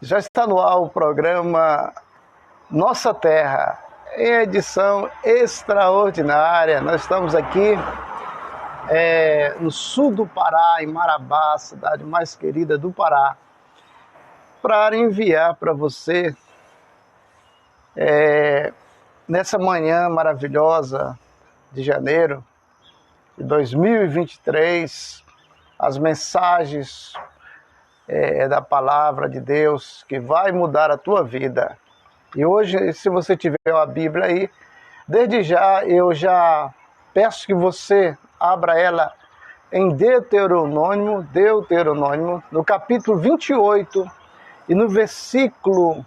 Já está no ar o programa Nossa Terra, em edição extraordinária. Nós estamos aqui no sul do Pará, em Marabá, cidade mais querida do Pará, para enviar para você, nessa manhã maravilhosa de janeiro de 2023, as mensagens da palavra de Deus que vai mudar a tua vida. E hoje, se você tiver a Bíblia aí, desde já eu já peço que você abra ela em Deuteronômio, no capítulo 28 e no versículo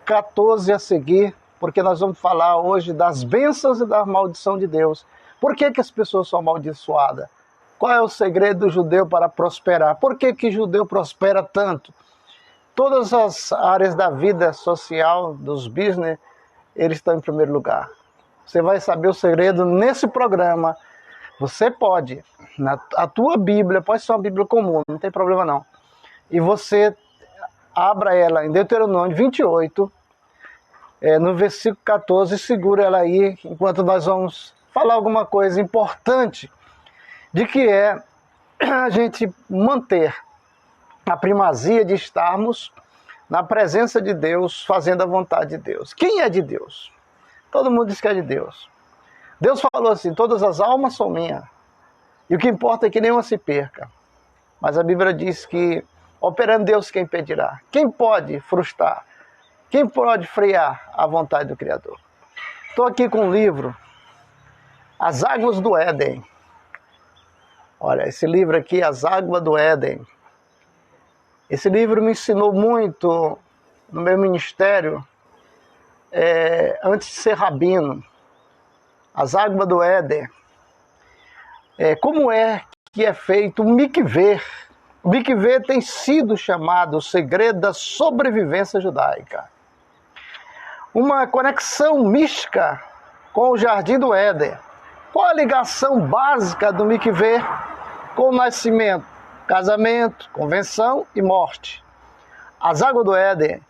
14 a seguir, porque nós vamos falar hoje das bênçãos e da maldição de Deus. Por que as pessoas são amaldiçoadas? Qual é o segredo do judeu para prosperar? Por que judeu prospera tanto? Todas as áreas da vida social, dos business, eles estão em primeiro lugar. Você vai saber o segredo nesse programa. Você pode, a tua Bíblia, pode ser uma Bíblia comum, não tem problema não. E você abra ela em Deuteronômio 28, no versículo 14, segura ela aí, enquanto nós vamos falar alguma coisa importante, de que é a gente manter a primazia de estarmos na presença de Deus, fazendo a vontade de Deus. Quem é de Deus? Todo mundo diz que é de Deus. Deus falou assim: todas as almas são minhas, e o que importa é que nenhuma se perca. Mas a Bíblia diz que, operando Deus, quem impedirá? Quem pode frustrar? Quem pode frear a vontade do Criador? Estou aqui com um livro, As Águas do Éden. Olha, esse livro aqui, As Águas do Éden. Esse livro me ensinou muito no meu ministério, antes de ser rabino. As Águas do Éden. Como é que é feito o mikveh? O mikveh tem sido chamado o segredo da sobrevivência judaica. Uma conexão mística com o Jardim do Éden. Qual a ligação básica do mikveh com o nascimento, casamento, convenção e morte? As Águas do Éden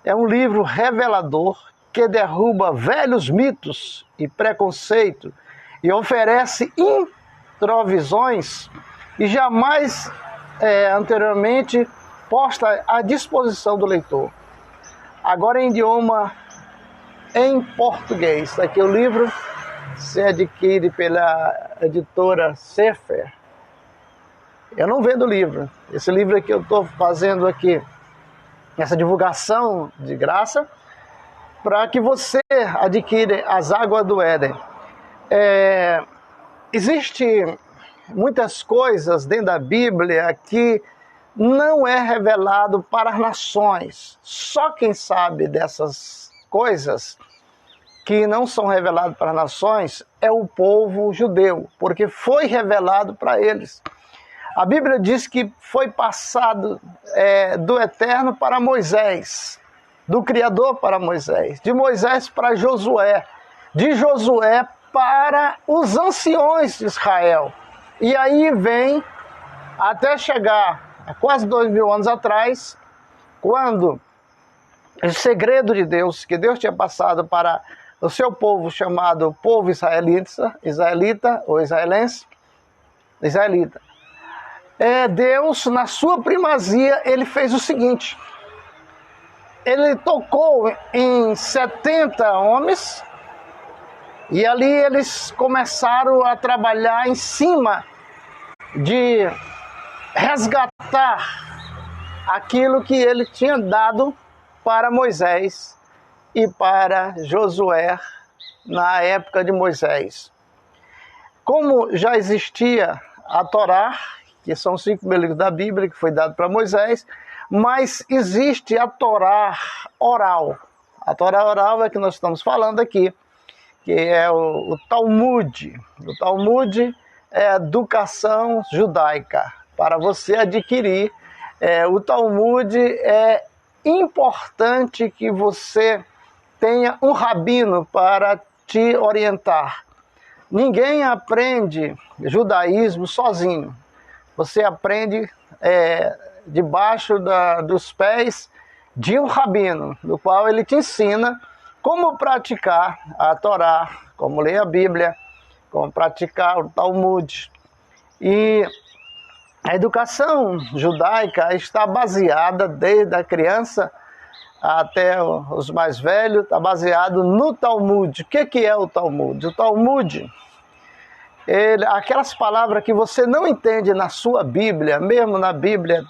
é um livro revelador que derruba velhos mitos e preconceito e oferece introvisões e jamais anteriormente posta à disposição do leitor. Agora em idioma em português. Aqui o livro se adquire pela editora Sefer. Eu não vendo livro. Esse livro aqui eu estou fazendo aqui, essa divulgação de graça, para que você adquira As Águas do Éden. Existem muitas coisas dentro da Bíblia que não é revelado para as nações. Só quem sabe dessas coisas que não são reveladas para as nações é o povo judeu, porque foi revelado para eles. A Bíblia diz que foi passado do Eterno para Moisés, do Criador para Moisés, de Moisés para Josué, de Josué para os anciões de Israel. E aí vem até chegar a quase 2000 anos atrás, quando o segredo de Deus, que Deus tinha passado para o seu povo chamado povo israelita ou israelense, israelita. Deus, na sua primazia, ele fez o seguinte: ele tocou em 70 homens e ali eles começaram a trabalhar em cima de resgatar aquilo que ele tinha dado para Moisés e para Josué na época de Moisés. Como já existia a Torá, que são 5 livros da Bíblia, que foi dado para Moisés, mas existe a Torá oral. A Torá oral é que nós estamos falando aqui, que é o Talmud. O Talmud é a educação judaica. Para você adquirir o Talmud, é importante que você tenha um rabino para te orientar. Ninguém aprende judaísmo sozinho. Você aprende debaixo dos pés de um rabino, do qual ele te ensina como praticar a Torá, como ler a Bíblia, como praticar o Talmud. E a educação judaica está baseada, desde a criança até os mais velhos, está baseado no Talmud. O que é o Talmud? O Talmud, aquelas palavras que você não entende na sua Bíblia, mesmo na Bíblia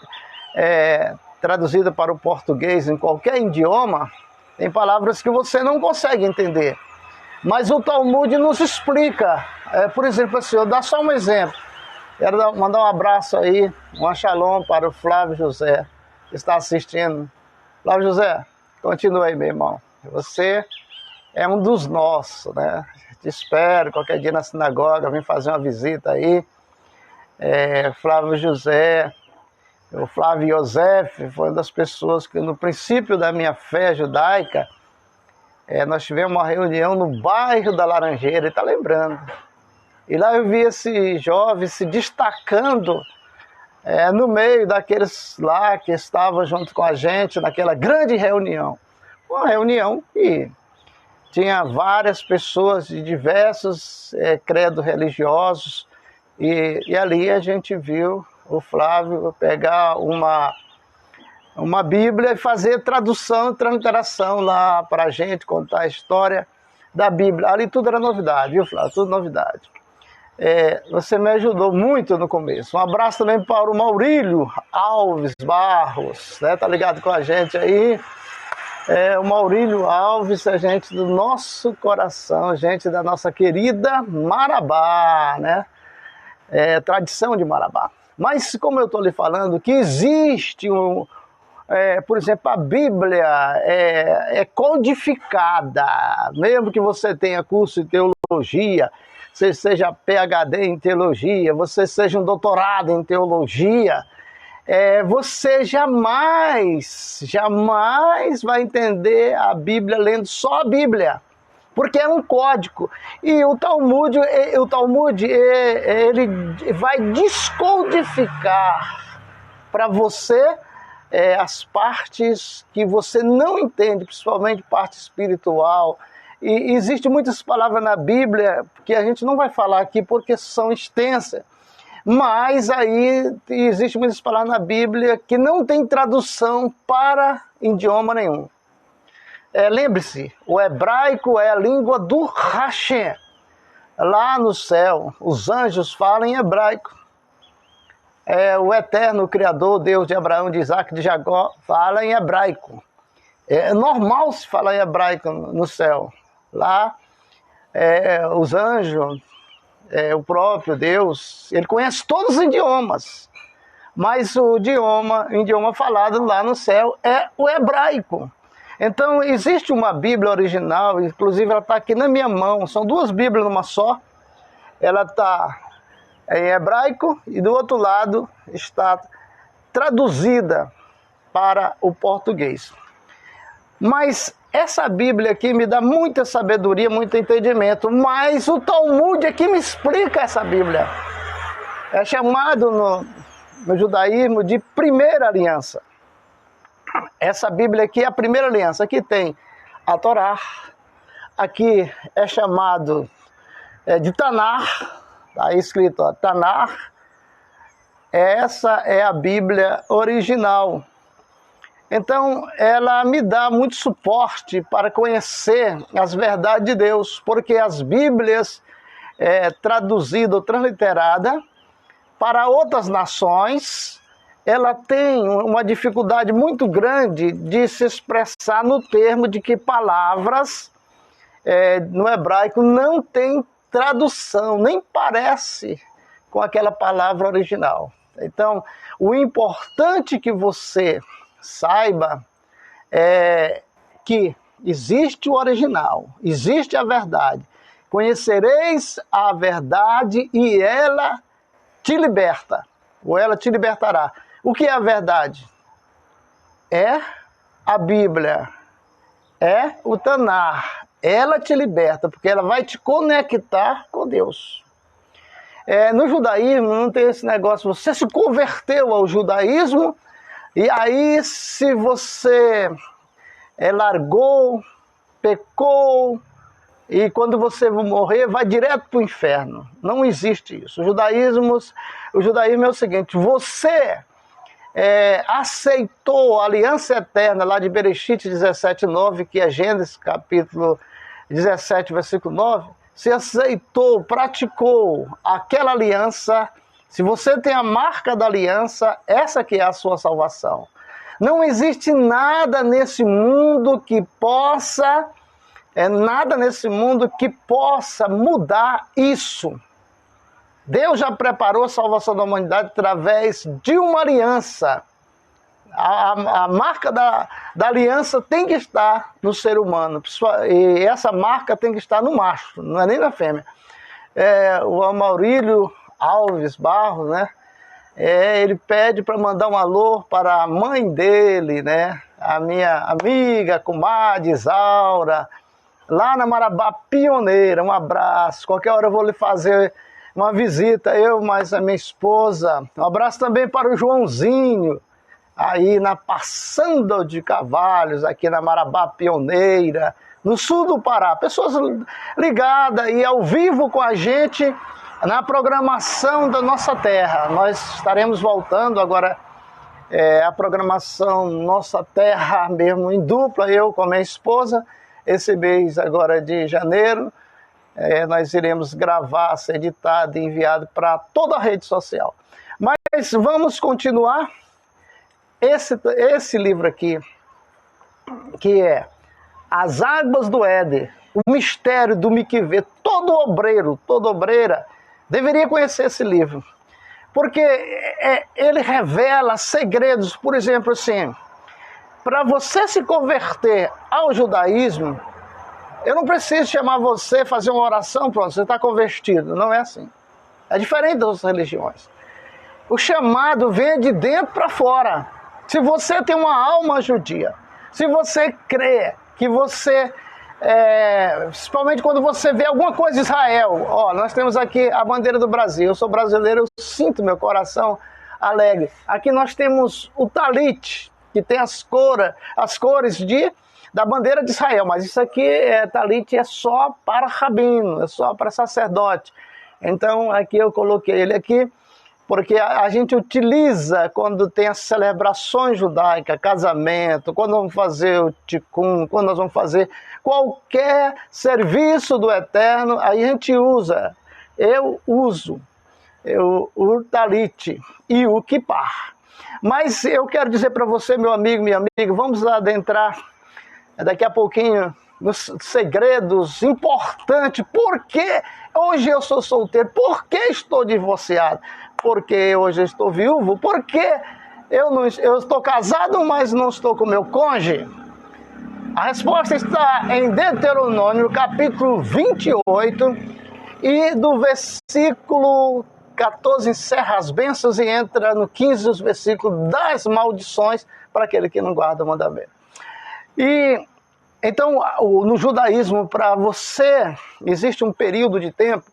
traduzida para o português, em qualquer idioma, tem palavras que você não consegue entender. Mas o Talmud nos explica. Por exemplo, assim, eu dar só um exemplo. Quero mandar um abraço aí, um shalom para o Flávio José, que está assistindo. Flávio José, continua aí, meu irmão. Você é um dos nossos, né? Te espero qualquer dia na sinagoga, vem fazer uma visita aí. Flávio José, o Flávio Yosef, foi uma das pessoas que no princípio da minha fé judaica, nós tivemos uma reunião no bairro da Laranjeira, ele está lembrando. E lá eu vi esse jovem se destacando no meio daqueles lá que estavam junto com a gente naquela grande reunião. Uma reunião que tinha várias pessoas de diversos credos religiosos e ali a gente viu o Flávio pegar uma Bíblia e fazer tradução e transliteração lá para a gente, contar a história da Bíblia. Ali tudo era novidade, viu, Flávio? Tudo novidade. Você me ajudou muito no começo. Um abraço também para o Maurílio Alves Barros, né? Tá ligado com a gente aí? O Maurílio Alves é gente do nosso coração, gente da nossa querida Marabá, né? Tradição de Marabá. Mas como eu estou lhe falando, que existe por exemplo, a Bíblia é codificada, mesmo que você tenha curso de teologia, você seja PhD em teologia, você seja um doutorado em teologia, você jamais vai entender a Bíblia lendo só a Bíblia, porque é um código. E o Talmud ele vai descodificar para você as partes que você não entende, principalmente parte espiritual. E existem muitas palavras na Bíblia que a gente não vai falar aqui porque são extensas. Mas aí existem muitas palavras na Bíblia que não tem tradução para idioma nenhum. Lembre-se, o hebraico é a língua do Hashem. Lá no céu, os anjos falam em hebraico. O eterno Criador, Deus de Abraão, de Isaac, de Jacó, fala em hebraico. É normal se falar em hebraico no céu. Lá, os anjos, o próprio Deus, ele conhece todos os idiomas. Mas o idioma falado lá no céu é o hebraico. Então, existe uma Bíblia original, inclusive ela está aqui na minha mão, são duas Bíblias numa só. Ela está em hebraico e do outro lado está traduzida para o português. Mas essa Bíblia aqui me dá muita sabedoria, muito entendimento, mas o Talmud é que me explica essa Bíblia. É chamado no judaísmo de primeira aliança. Essa Bíblia aqui é a primeira aliança. Aqui tem a Torá, aqui é chamado de Tanar, está escrito Tanar. Essa é a Bíblia original. Então, ela me dá muito suporte para conhecer as verdades de Deus, porque as Bíblias traduzidas ou transliteradas para outras nações, ela tem uma dificuldade muito grande de se expressar no termo de que palavras no hebraico não tem tradução, nem parece com aquela palavra original. Então, o importante que você saiba que existe o original, existe a verdade. Conhecereis a verdade e ela te liberta, ou ela te libertará. O que é a verdade? É a Bíblia, é o Tanar. Ela te liberta, porque ela vai te conectar com Deus. No judaísmo não tem esse negócio, você se converteu ao judaísmo, E aí, se você largou, pecou, e quando você morrer, vai direto para o inferno. Não existe isso. O judaísmo é o seguinte: você aceitou a aliança eterna lá de Bereshit 17:9, que é Gênesis capítulo 17, versículo 9. Se aceitou, praticou aquela aliança, se você tem a marca da aliança, essa que é a sua salvação. Não existe nada nesse mundo que possa mudar isso. Deus já preparou a salvação da humanidade através de uma aliança. A marca da aliança tem que estar no ser humano. E essa marca tem que estar no macho, não é nem na fêmea. O Amaurílio Alves Barros, né? Ele pede para mandar um alô para a mãe dele, né? A minha amiga, comadre Isaura, lá na Marabá Pioneira. Um abraço. Qualquer hora eu vou lhe fazer uma visita, eu mais a minha esposa. Um abraço também para o Joãozinho, aí na Passando de Cavalos, aqui na Marabá Pioneira, no sul do Pará. Pessoas ligadas aí ao vivo com a gente na programação da nossa terra. Nós estaremos voltando agora a programação Nossa Terra mesmo em dupla, eu com a minha esposa, esse mês agora de janeiro. Nós iremos gravar, ser editado e enviado para toda a rede social. Mas vamos continuar. Esse livro aqui, que é As Águas do Éden, o mistério do Miquivê. Todo obreiro, toda obreira deveria conhecer esse livro, porque ele revela segredos. Por exemplo, assim, para você se converter ao judaísmo, eu não preciso chamar você, fazer uma oração, pronto, você está convertido. Não é assim. É diferente das outras religiões. O chamado vem de dentro para fora. Se você tem uma alma judia, se você crê que você, principalmente quando você vê alguma coisa de Israel, nós temos aqui a bandeira do Brasil, eu sou brasileiro, eu sinto meu coração alegre. Aqui nós temos o talit, que tem as cores da bandeira de Israel, mas isso aqui, talit, é só para rabino, é só para sacerdote. Então aqui eu coloquei ele aqui, porque a gente utiliza quando tem as celebrações judaicas, casamento, quando vamos fazer o tikkun, quando nós vamos fazer qualquer serviço do Eterno, aí a gente usa, eu uso o talit e o kippah. Mas eu quero dizer para você, meu amigo, minha amiga, vamos adentrar daqui a pouquinho nos segredos importantes. Por que hoje eu sou solteiro? Por que estou divorciado? Por que hoje eu estou viúvo? Por que eu estou casado, mas não estou com meu cônjuge? A resposta está em Deuteronômio, capítulo 28, e do versículo 14 encerra as bênçãos e entra no 15 os versículos das maldições para aquele que não guarda o mandamento. E então, no judaísmo, para você, existe um período de tempo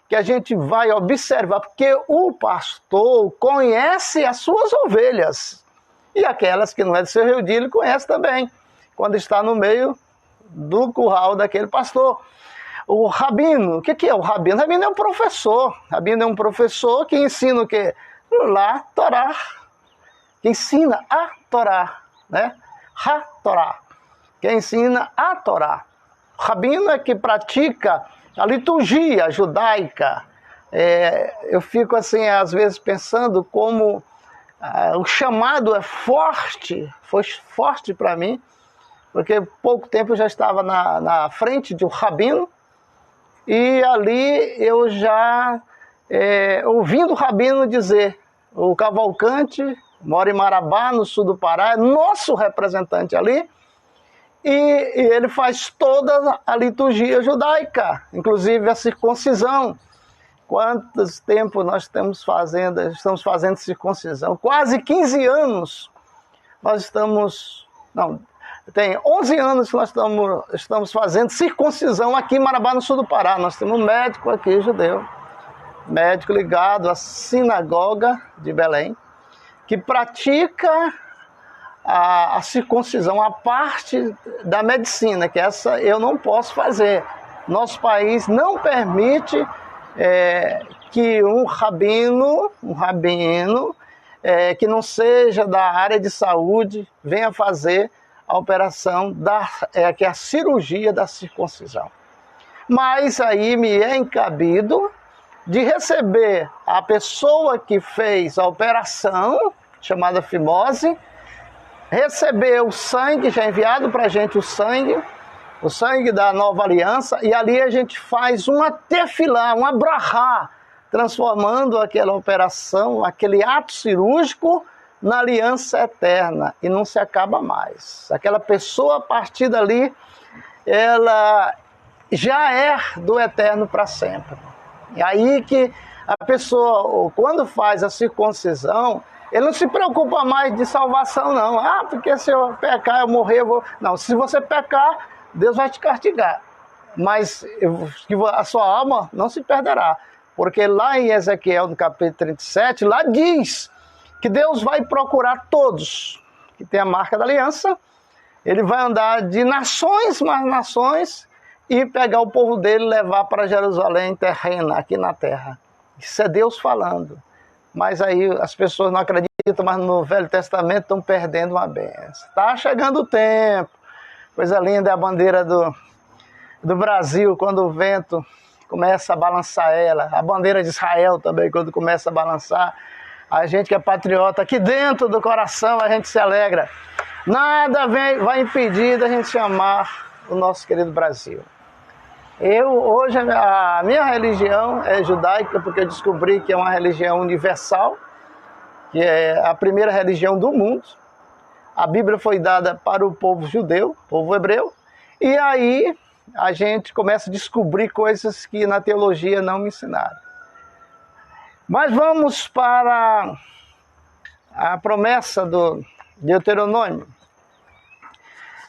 que a gente vai observar, porque o pastor conhece as suas ovelhas, e aquelas que não é do seu redil, ele conhece também, quando está no meio do curral daquele pastor. O rabino, o que é o rabino? O rabino é um professor. O rabino é um professor que ensina o quê? Lá, Torá. Que ensina a Torá, né? Ha-Torá. Que ensina a Torá. O rabino é que pratica a liturgia judaica. Eu fico assim, às vezes, pensando como o chamado é forte, foi forte para mim, porque pouco tempo eu já estava na frente de um rabino, e ali eu já, ouvindo o rabino dizer, o Cavalcante mora em Marabá, no sul do Pará, é nosso representante ali, e ele faz toda a liturgia judaica, inclusive a circuncisão. Quantos tempos nós estamos fazendo circuncisão? Quase 15 anos nós estamos... Não, tem 11 anos que nós estamos fazendo circuncisão aqui em Marabá, no sul do Pará. Nós temos um médico aqui, judeu, médico ligado à sinagoga de Belém, que pratica a circuncisão, a parte da medicina, que essa eu não posso fazer. Nosso país não permite que um rabino que não seja da área de saúde venha fazer a operação, que é a cirurgia da circuncisão. Mas aí me é encabido de receber a pessoa que fez a operação, chamada fimose, receber o sangue, já enviado para a gente o sangue da nova aliança, e ali a gente faz uma tefilá, uma brahá, transformando aquela operação, aquele ato cirúrgico, na aliança eterna, e não se acaba mais. Aquela pessoa, a partir dali, ela já é do eterno para sempre. E aí que a pessoa, quando faz a circuncisão, ele não se preocupa mais de salvação, não. Ah, porque se eu pecar, eu morrer, eu vou... Não, se você pecar, Deus vai te castigar. Mas a sua alma não se perderá. Porque lá em Ezequiel, no capítulo 37, lá diz que Deus vai procurar todos que tem a marca da aliança. Ele vai andar de nações mais nações e pegar o povo dele e levar para Jerusalém terrena, aqui na terra. Isso é Deus falando. Mas aí as pessoas não acreditam, mas no Velho Testamento estão perdendo uma bênção. Está chegando o tempo. Coisa linda é a bandeira do Brasil, quando o vento começa a balançar ela. A bandeira de Israel também, quando começa a balançar. A gente que é patriota, aqui dentro do coração a gente se alegra. Nada vai impedir da gente chamar o nosso querido Brasil. Hoje, a minha religião é judaica, porque eu descobri que é uma religião universal, que é a primeira religião do mundo. A Bíblia foi dada para o povo judeu, povo hebreu, e aí a gente começa a descobrir coisas que na teologia não me ensinaram. Mas vamos para a promessa do Deuteronômio.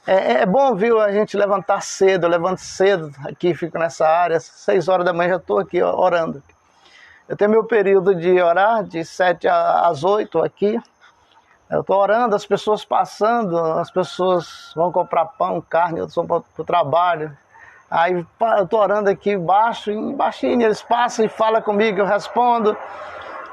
É bom, viu, a gente levantar cedo. Eu levanto cedo aqui, fico nessa área, 6 horas da manhã já estou aqui orando. Eu tenho meu período de orar, de 7 às 8 aqui. Eu estou orando, as pessoas passando, as pessoas vão comprar pão, carne, outros vão para o trabalho. Aí eu estou orando aqui baixinho, eles passam e falam comigo, eu respondo.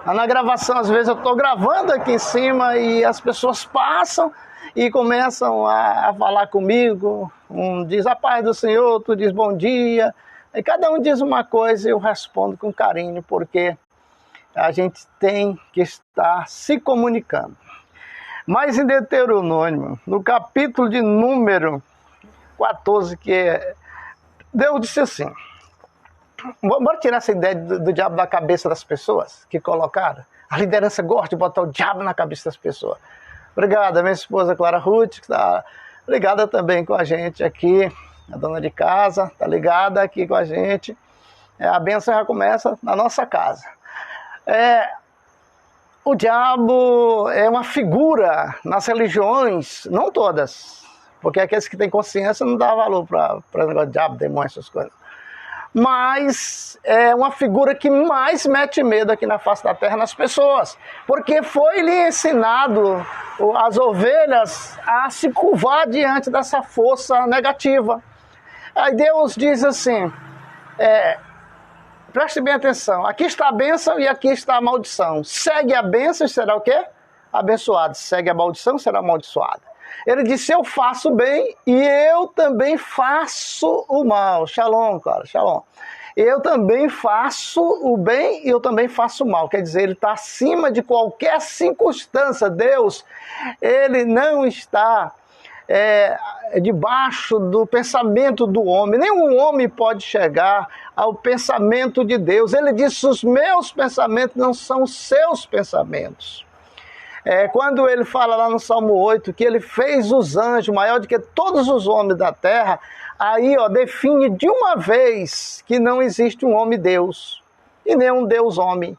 Na gravação, às vezes eu estou gravando aqui em cima e as pessoas passam e começam a falar comigo. Um diz a paz do Senhor, outro diz bom dia. E cada um diz uma coisa e eu respondo com carinho, porque a gente tem que estar se comunicando. Mas em Deuteronômio, no capítulo de número 14, Deus disse assim, vamos tirar essa ideia do diabo da cabeça das pessoas que colocaram. A liderança gosta de botar o diabo na cabeça das pessoas. Obrigado, a minha esposa Clara Ruth, que está ligada também com a gente aqui, a dona de casa, está ligada aqui com a gente. A bênção já começa na nossa casa. O diabo é uma figura nas religiões, não todas, porque aqueles que têm consciência não dá valor para o negócio de diabo, demônio, essas coisas. Mas é uma figura que mais mete medo aqui na face da terra nas pessoas, porque foi lhe ensinado as ovelhas a se curvar diante dessa força negativa. Aí Deus diz assim, preste bem atenção, aqui está a bênção e aqui está a maldição. Segue a bênção e será o quê? Abençoado. Segue a maldição e será amaldiçoado. Ele disse, eu faço bem e eu também faço o mal. Shalom, cara, shalom. Eu também faço o bem e eu também faço o mal. Quer dizer, ele está acima de qualquer circunstância. Deus, ele não está debaixo do pensamento do homem. Nenhum homem pode chegar ao pensamento de Deus. Ele disse, os meus pensamentos não são os seus pensamentos. Quando ele fala lá no Salmo 8 que ele fez os anjos maior do que todos os homens da terra, aí define de uma vez que não existe um homem-deus e nem um Deus-homem.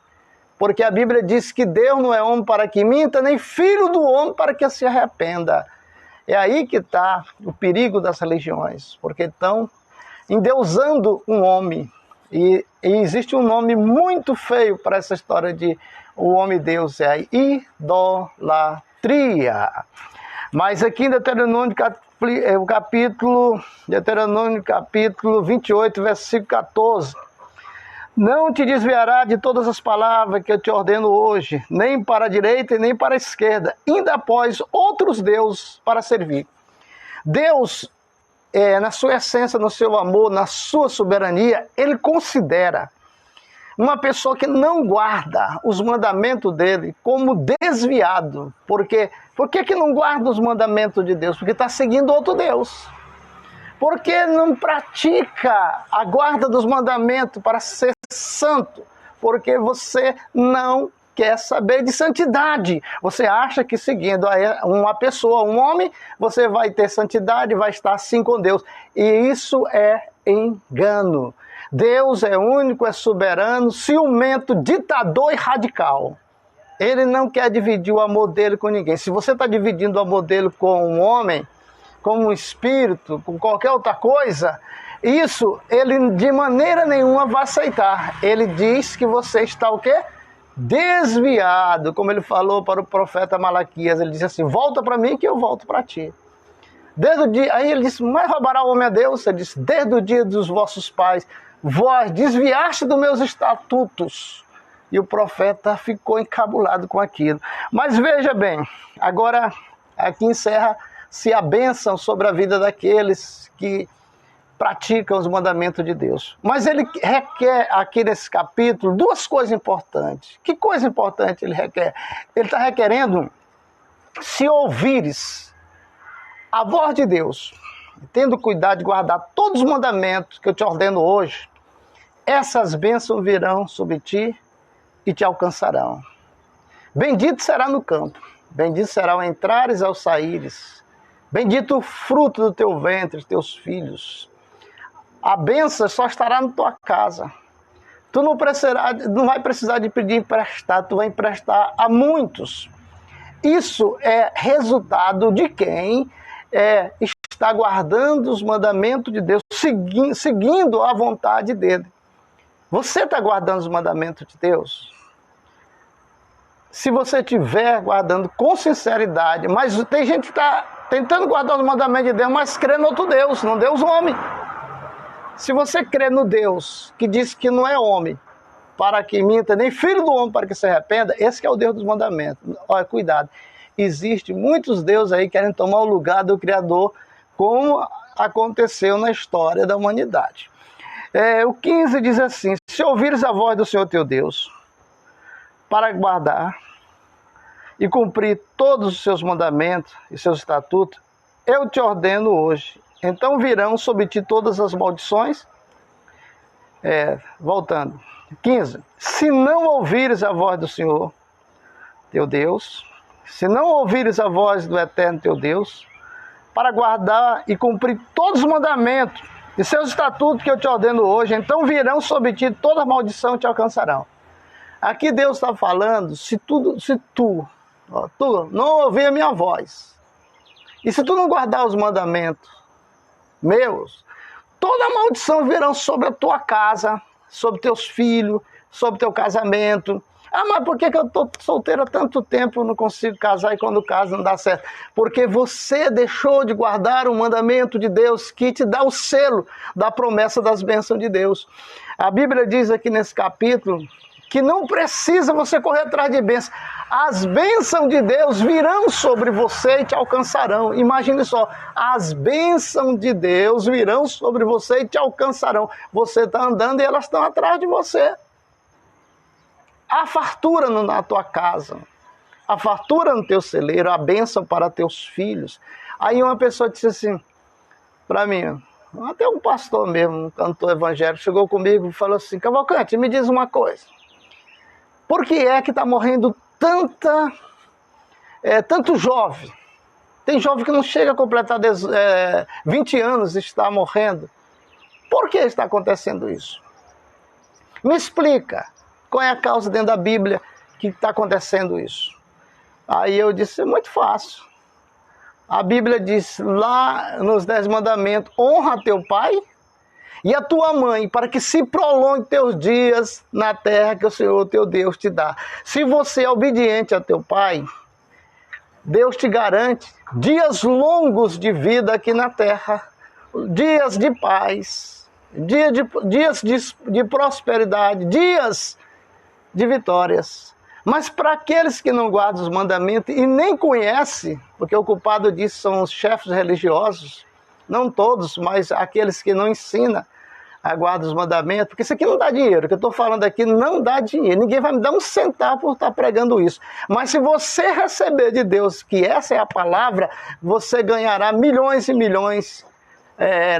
Porque a Bíblia diz que Deus não é homem para que minta, nem filho do homem para que se arrependa. É aí que está o perigo das religiões, porque estão endeusando um homem. E existe um nome muito feio para essa história de o homem-deus, é a idolatria. Mas aqui em Deuteronômio capítulo 28, versículo 14. Não te desviará de todas as palavras que eu te ordeno hoje, nem para a direita e nem para a esquerda, indo após outros deuses para servir. Deus, na sua essência, no seu amor, na sua soberania, Ele considera uma pessoa que não guarda os mandamentos dele como desviado. Por quê? Por que não guarda os mandamentos de Deus? Porque está seguindo outro Deus. Porque não pratica a guarda dos mandamentos para ser santo? Porque você não quer saber de santidade. Você acha que seguindo uma pessoa, um homem, você vai ter santidade, vai estar assim com Deus. E isso é engano. Deus é único, é soberano, ciumento, ditador e radical. Ele não quer dividir o amor dele com ninguém. Se você está dividindo o amor dele com um homem, com um espírito, com qualquer outra coisa, isso ele de maneira nenhuma vai aceitar. Ele diz que você está o quê? Desviado, como ele falou para o profeta Malaquias. Ele disse assim: volta para mim que eu volto para ti. Desde o dia, aí ele disse: mas roubará o homem a Deus? Ele disse: desde o dia dos vossos pais, vós desviaste dos meus estatutos. E o profeta ficou encabulado com aquilo. Mas veja bem, agora aqui encerra-se a bênção sobre a vida daqueles que praticam os mandamentos de Deus. Mas ele requer aqui nesse capítulo duas coisas importantes. Que coisa importante ele requer? Ele está requerendo: se ouvires a voz de Deus, tendo cuidado de guardar todos os mandamentos que eu te ordeno hoje, essas bênçãos virão sobre ti e te alcançarão. Bendito será no campo, bendito será ao entrares e ao saíres, bendito o fruto do teu ventre, teus filhos. A bênção só estará na tua casa. Tu não vai precisar de pedir emprestado, tu vai emprestar a muitos. Isso é resultado de quem está guardando os mandamentos de Deus, seguindo a vontade dele. Você está guardando os mandamentos de Deus? Se você estiver guardando com sinceridade, mas tem gente que está tentando guardar os mandamentos de Deus, mas crê no outro Deus, não Deus homem. Se você crê no Deus que diz que não é homem para que minta, nem filho do homem para que se arrependa, esse que é o Deus dos mandamentos. Olha, cuidado. Existem muitos deuses aí que querem tomar o lugar do Criador, como aconteceu na história da humanidade. O 15 diz assim: se ouvires a voz do Senhor teu Deus, para guardar e cumprir todos os seus mandamentos e seus estatutos, eu te ordeno hoje. Então virão sobre ti todas as maldições. Voltando. 15. Se não ouvires a voz do Senhor teu Deus, se não ouvires a voz do Eterno teu Deus, para guardar e cumprir todos os mandamentos e seus estatutos que eu te ordeno hoje, então virão sobre ti toda maldição e te alcançarão. Aqui Deus está falando: se tu não ouvir a minha voz, e se tu não guardar os mandamentos meus, toda maldição virão sobre a tua casa, sobre teus filhos, sobre teu casamento. Ah, mas por que eu estou solteiro há tanto tempo, não consigo casar e quando caso não dá certo? Porque você deixou de guardar o mandamento de Deus que te dá o selo da promessa das bênçãos de Deus. A Bíblia diz aqui nesse capítulo que não precisa você correr atrás de bênçãos. As bênçãos de Deus virão sobre você e te alcançarão. Imagine só, as bênçãos de Deus virão sobre você e te alcançarão. Você está andando e elas estão atrás de você. Há fartura na tua casa, há fartura no teu celeiro, há bênção para teus filhos. Aí uma pessoa disse assim para mim, até um pastor mesmo, um cantor evangélico, chegou comigo e falou assim: Cavalcante, me diz uma coisa. Por que é que está morrendo tanto jovem? Tem jovem que não chega a completar 20 anos e está morrendo. Por que está acontecendo isso? Me explica. Qual é a causa dentro da Bíblia que está acontecendo isso? Aí eu disse: é muito fácil. A Bíblia diz lá nos 10 mandamentos: honra teu pai e a tua mãe, para que se prolongue teus dias na terra que o Senhor teu Deus te dá. Se você é obediente a teu pai, Deus te garante dias longos de vida aqui na terra, dias de paz, dias de prosperidade, dias de vitórias. Mas para aqueles que não guardam os mandamentos e nem conhecem, porque o culpado disso são os chefes religiosos, não todos, mas aqueles que não ensinam a guardar os mandamentos, porque isso aqui não dá dinheiro, o que eu estou falando aqui não dá dinheiro, ninguém vai me dar um centavo por estar pregando isso. Mas se você receber de Deus que essa é a palavra, você ganhará milhões e milhões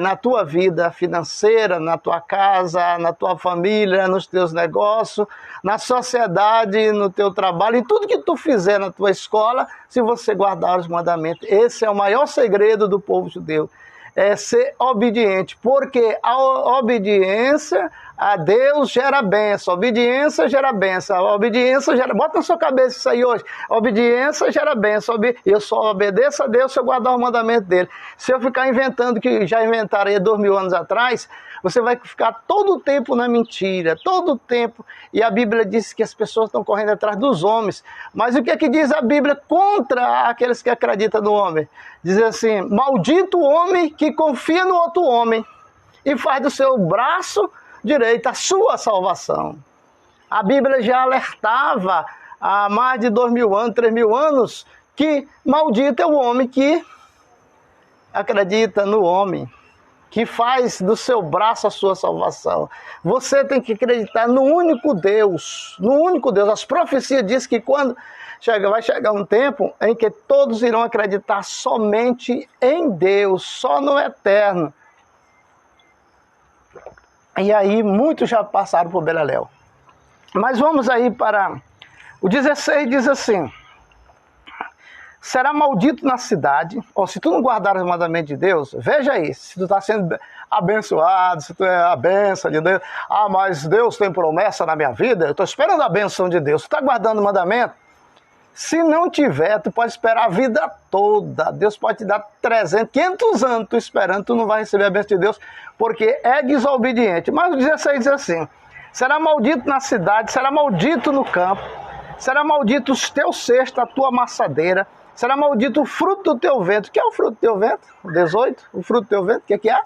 na tua vida financeira, na tua casa, na tua família, nos teus negócios, na sociedade, no teu trabalho, em tudo que tu fizer na tua escola, se você guardar os mandamentos. Esse é o maior segredo do povo judeu, é ser obediente, porque a obediência a Deus gera bênção, a obediência gera bênção, a obediência gera... Bota na sua cabeça isso aí hoje, a obediência gera bênção, eu só obedeço a Deus se eu guardar o mandamento dele. Se eu ficar inventando, que já inventaram aí 2000 anos atrás, você vai ficar todo o tempo na mentira, todo o tempo, e a Bíblia diz que as pessoas estão correndo atrás dos homens, mas o que é que diz a Bíblia contra aqueles que acreditam no homem? Diz assim, maldito o homem que confia no outro homem e faz do seu braço direito a sua salvação. A Bíblia já alertava há mais de 2000 anos, 3000 anos, que maldito é o homem que acredita no homem, que faz do seu braço a sua salvação. Você tem que acreditar no único Deus, no único Deus. As profecias dizem que quando vai chegar um tempo em que todos irão acreditar somente em Deus, só no eterno. E aí muitos já passaram por Beleléu. Mas vamos aí para o 16, diz assim: será maldito na cidade, ou se tu não guardar os mandamentos de Deus, veja aí, se tu está sendo abençoado, se tu é a bênção de Deus, mas Deus tem promessa na minha vida, eu estou esperando a bênção de Deus, tu está guardando o mandamento? Se não tiver, tu pode esperar a vida toda, Deus pode te dar 300, 500 anos tu esperando, tu não vai receber a bênção de Deus, porque é desobediente. Mas o 16 diz assim: será maldito na cidade, será maldito no campo, será maldito os teus cestos, a tua amassadeira, será maldito o fruto do teu ventre. O que é o fruto do teu ventre? 18, o fruto do teu ventre, o que é?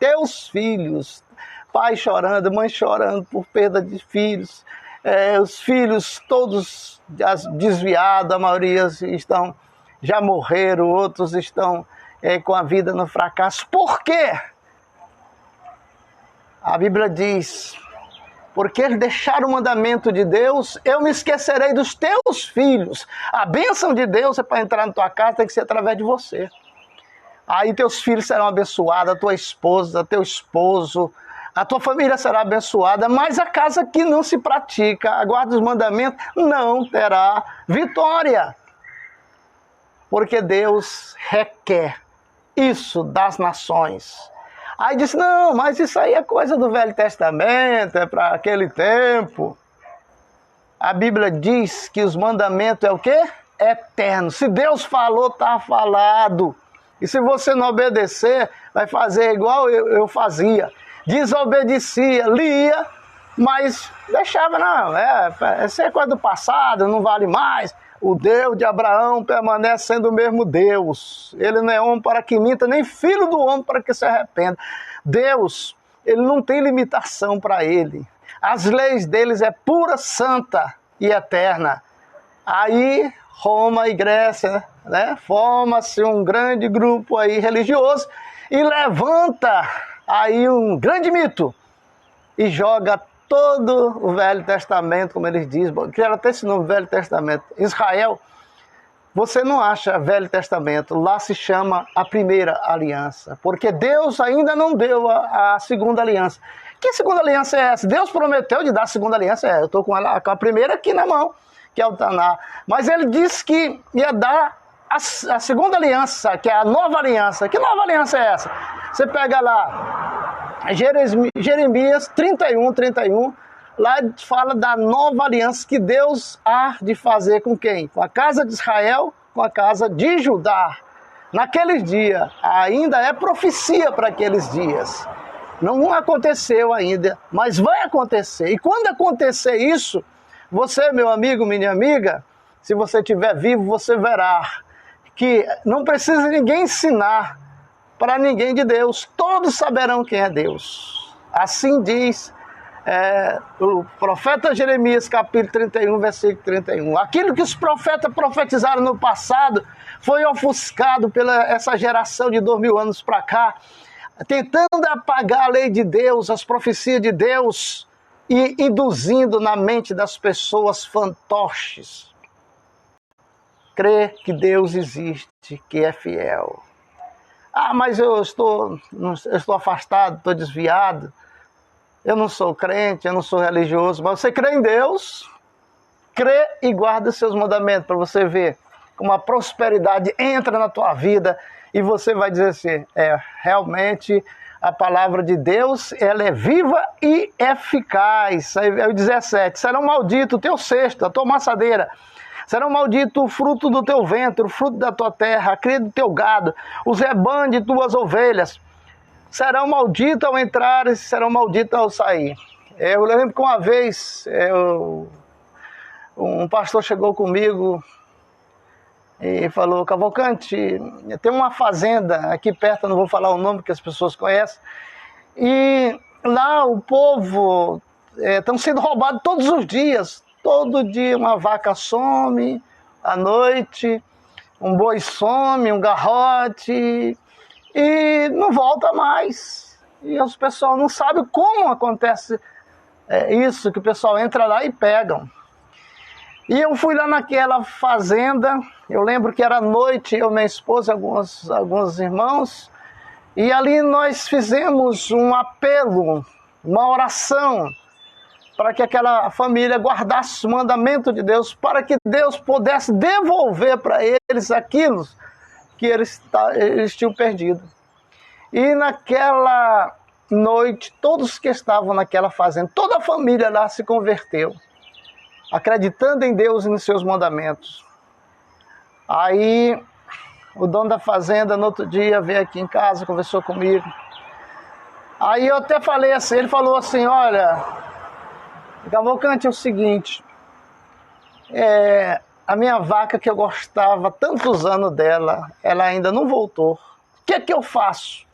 Teus filhos, pai chorando, mãe chorando por perda de filhos, os filhos todos desviados, a maioria já morreram, outros estão com a vida no fracasso. Por quê? A Bíblia diz: porque eles deixaram o mandamento de Deus, eu me esquecerei dos teus filhos. A bênção de Deus é para entrar na tua casa, tem que ser através de você. Aí teus filhos serão abençoados, a tua esposa, teu esposo, a tua família será abençoada, mas a casa que não se pratica, a guarda dos mandamentos, não terá vitória. Porque Deus requer isso das nações. Aí disse: não, mas isso aí é coisa do Velho Testamento, é para aquele tempo. A Bíblia diz que os mandamentos é o quê? Eterno. Se Deus falou, está falado. E se você não obedecer, vai fazer igual eu fazia. Desobedecia, lia, mas deixava, não, essa é coisa do passado, não vale mais. O Deus de Abraão permanece sendo o mesmo Deus. Ele não é homem para que minta, nem filho do homem para que se arrependa. Deus, ele não tem limitação para ele. As leis deles é pura, santa e eterna. Aí Roma e Grécia, né, forma-se um grande grupo aí religioso e levanta aí um grande mito e joga todo o Velho Testamento, como eles dizem, criaram até esse nome, Velho Testamento. Israel, você não acha Velho Testamento, lá se chama a primeira aliança, porque Deus ainda não deu a segunda aliança. Que segunda aliança é essa? Deus prometeu de dar a segunda aliança, eu estou com a primeira aqui na mão, que é o Taná, mas ele disse que ia dar a segunda aliança, que é a nova aliança. Que nova aliança é essa? Você pega lá Jeremias 31, lá fala da nova aliança que Deus há de fazer com quem? Com a casa de Israel, com a casa de Judá. Naqueles dias, ainda é profecia para aqueles dias. Não aconteceu ainda, mas vai acontecer. E quando acontecer isso, você, meu amigo, minha amiga, se você estiver vivo, você verá que não precisa ninguém ensinar para ninguém de Deus. Todos saberão quem é Deus. Assim diz o profeta Jeremias, capítulo 31, versículo 31. Aquilo que os profetas profetizaram no passado foi ofuscado pela essa geração de 2000 anos para cá, tentando apagar a lei de Deus, as profecias de Deus, e induzindo na mente das pessoas fantoches. Crer que Deus existe, que é fiel. Ah, mas eu estou afastado, estou desviado, eu não sou crente, eu não sou religioso. Mas você crê em Deus, crê e guarda os seus mandamentos, para você ver como a prosperidade entra na tua vida e você vai dizer assim, realmente a palavra de Deus, ela é viva e eficaz. Aí é o 17, serão malditos o teu cesto, a tua maçadeira, serão malditos o fruto do teu ventre, o fruto da tua terra, a cria do teu gado, os rebanhos de tuas ovelhas, serão malditos ao entrar e serão malditos ao sair. Eu lembro que uma vez um pastor chegou comigo e falou, Cavalcante, tem uma fazenda aqui perto, eu não vou falar o nome que as pessoas conhecem, e lá o povo estão sendo roubados todos os dias. Todo dia uma vaca some à noite, um boi some, um garrote, e não volta mais. E os pessoal não sabem como acontece isso, que o pessoal entra lá e pegam. E eu fui lá naquela fazenda, eu lembro que era noite, eu, minha esposa e alguns irmãos, e ali nós fizemos um apelo, uma oração, para que aquela família guardasse o mandamento de Deus, para que Deus pudesse devolver para eles aquilo que eles tinham perdido. E naquela noite, todos que estavam naquela fazenda, toda a família lá se converteu, acreditando em Deus e nos seus mandamentos. Aí o dono da fazenda, no outro dia, veio aqui em casa, conversou comigo. Aí eu até falei assim, ele falou assim, olha, Cavalcante, é o seguinte, a minha vaca que eu gostava tantos anos dela, ela ainda não voltou. O que é que eu faço?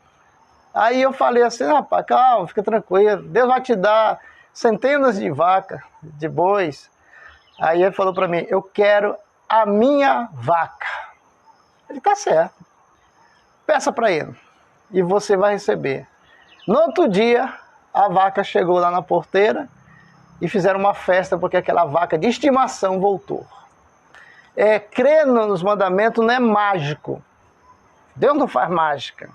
Aí eu falei assim, rapaz, calma, fica tranquilo, Deus vai te dar centenas de vacas, de bois. Aí ele falou para mim, eu quero a minha vaca. Ele tá certo. Peça para ele e você vai receber. No outro dia, a vaca chegou lá na porteira e fizeram uma festa porque aquela vaca de estimação voltou. Crer nos mandamentos não é mágico. Deus não faz mágica.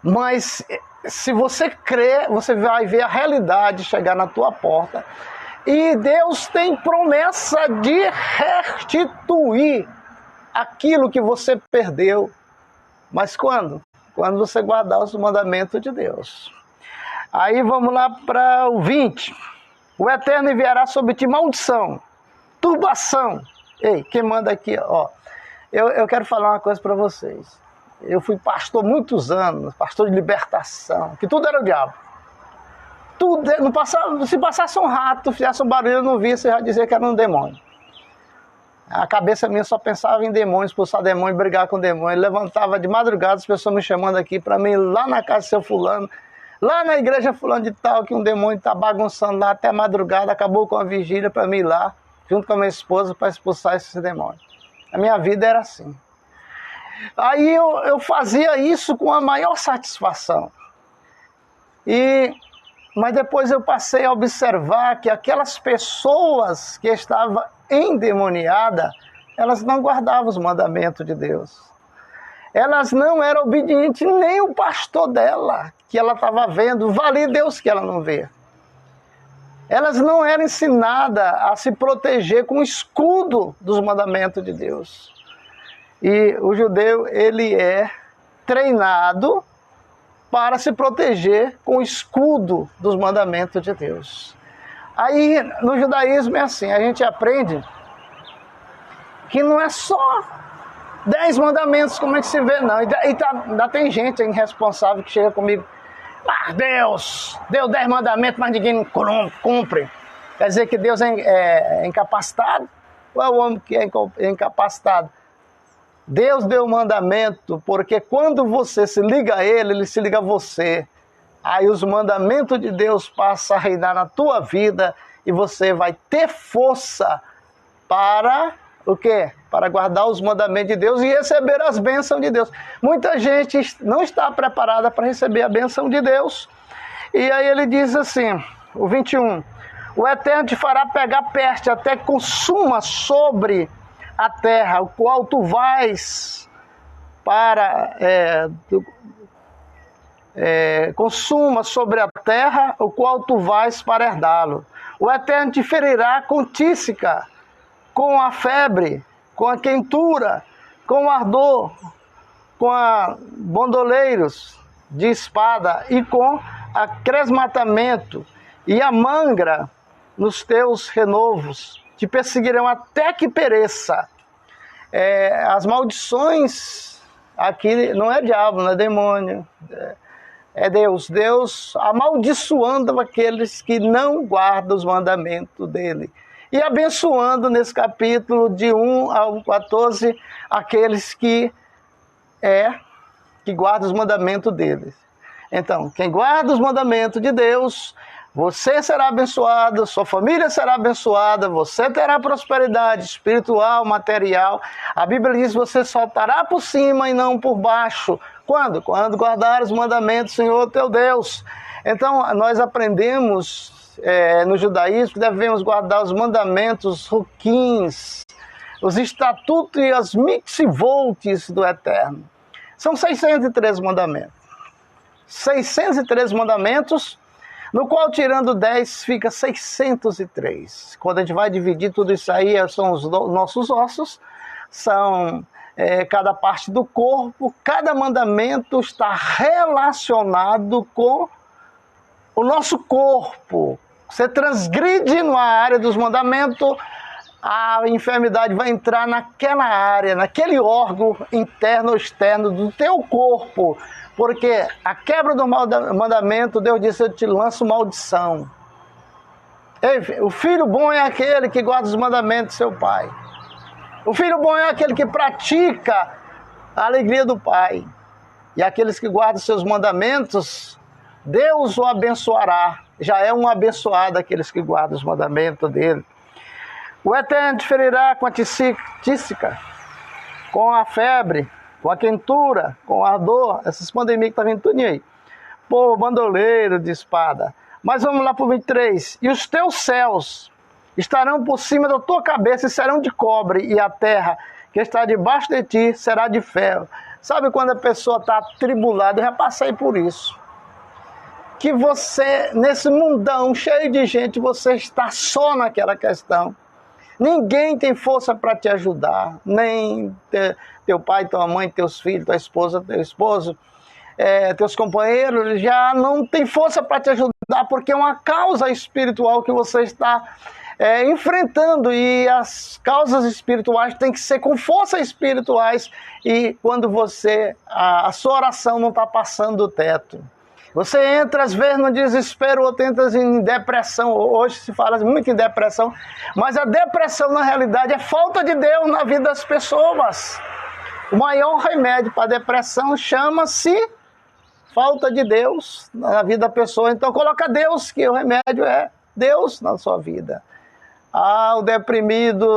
Mas se você crer, você vai ver a realidade chegar na tua porta. E Deus tem promessa de restituir aquilo que você perdeu. Mas quando? Quando você guardar os mandamentos de Deus. Aí vamos lá para o 20. O Eterno enviará sobre ti maldição, turbação. Ei, quem manda aqui, ó. Eu quero falar uma coisa para vocês. Eu fui pastor muitos anos, pastor de libertação, que tudo era o diabo. Tudo, não passava, se passasse um rato, fizesse um barulho, eu não via, você já dizia que era um demônio. A cabeça minha só pensava em demônio, expulsar demônio, brigar com demônio. Eu levantava de madrugada, as pessoas me chamando aqui para mim, lá na casa do seu fulano, lá na igreja fulano de tal, que um demônio está bagunçando lá até madrugada, acabou com a vigília para mim ir lá, junto com a minha esposa, para expulsar esse demônio. A minha vida era assim. Aí eu fazia isso com a maior satisfação. Mas depois eu passei a observar que aquelas pessoas que estavam endemoniadas, elas não guardavam os mandamentos de Deus. Elas não eram obedientes, nem o pastor dela, que ela estava vendo, vale Deus que ela não vê. Elas não eram ensinadas a se proteger com o escudo dos mandamentos de Deus. E o judeu, ele é treinado para se proteger com o escudo dos mandamentos de Deus. Aí, no judaísmo é assim, a gente aprende que não é só 10 mandamentos, como é que se vê, não. Ainda tem gente irresponsável que chega comigo, mas Deus deu 10 mandamentos, mas ninguém não cumpre. Quer dizer que Deus é incapacitado? Ou é o homem que é incapacitado? Deus deu o mandamento, porque quando você se liga a Ele se liga a você. Aí os mandamentos de Deus passam a reinar na tua vida e você vai ter força para o quê? Para guardar os mandamentos de Deus e receber as bênçãos de Deus. Muita gente não está preparada para receber a bênção de Deus. E aí ele diz assim, o 21, o Eterno te fará pegar peste até que consuma sobre a terra, o qual tu vais para... consuma sobre a terra, o qual tu vais para herdá-lo. O Eterno te ferirá com tísica, com a febre, com a quentura, com o ardor, com a bandoleiros de espada e com a cresmatamento e a mangra nos teus renovos. Te perseguirão até que pereça. As maldições aqui não é diabo, não é demônio, é Deus. Deus amaldiçoando aqueles que não guardam os mandamentos dele. E abençoando nesse capítulo de 1 ao 14, aqueles que guardam os mandamentos deles. Então, quem guarda os mandamentos de Deus, você será abençoado, sua família será abençoada, você terá prosperidade espiritual, material. A Bíblia diz que você saltará por cima e não por baixo. Quando? Quando guardar os mandamentos do Senhor teu Deus. Então, nós aprendemos no judaísmo que devemos guardar os mandamentos ruquins, os estatutos e as mitzvot do Eterno. São 613 mandamentos. 613 mandamentos, no qual tirando 10 fica 603. Quando a gente vai dividir tudo isso aí, são os nossos ossos, são cada parte do corpo, cada mandamento está relacionado com o nosso corpo. Você transgride numa área dos mandamentos, a enfermidade vai entrar naquela área, naquele órgão interno ou externo do teu corpo. Porque a quebra do mandamento, Deus disse, eu te lanço maldição. O filho bom é aquele que guarda os mandamentos do seu pai. O filho bom é aquele que pratica a alegria do pai. E aqueles que guardam seus mandamentos, Deus o abençoará. Já é um abençoado aqueles que guardam os mandamentos dele. O Eterno te ferirá com a tísica, com a febre, com a quentura, com o ardor, essas pandemias que estão vindo tudo aí. Pô, bandoleiro de espada. Mas vamos lá para o 23. E os teus céus estarão por cima da tua cabeça e serão de cobre, e a terra que está debaixo de ti será de ferro. Sabe quando a pessoa está atribulada? Eu já passei por isso. Que você, nesse mundão cheio de gente, você está só naquela questão. Ninguém tem força para te ajudar, nem teu pai, tua mãe, teus filhos, tua esposa, teu esposo, teus companheiros, já não tem força para te ajudar, porque é uma causa espiritual que você está enfrentando, e as causas espirituais têm que ser com forças espirituais, e quando a sua oração não está passando do teto. Você entra às vezes no desespero, ou entra em depressão. Hoje se fala muito em depressão, mas a depressão na realidade é falta de Deus na vida das pessoas. O maior remédio para a depressão chama-se falta de Deus na vida da pessoa. Então coloca Deus, que o remédio é Deus na sua vida. O deprimido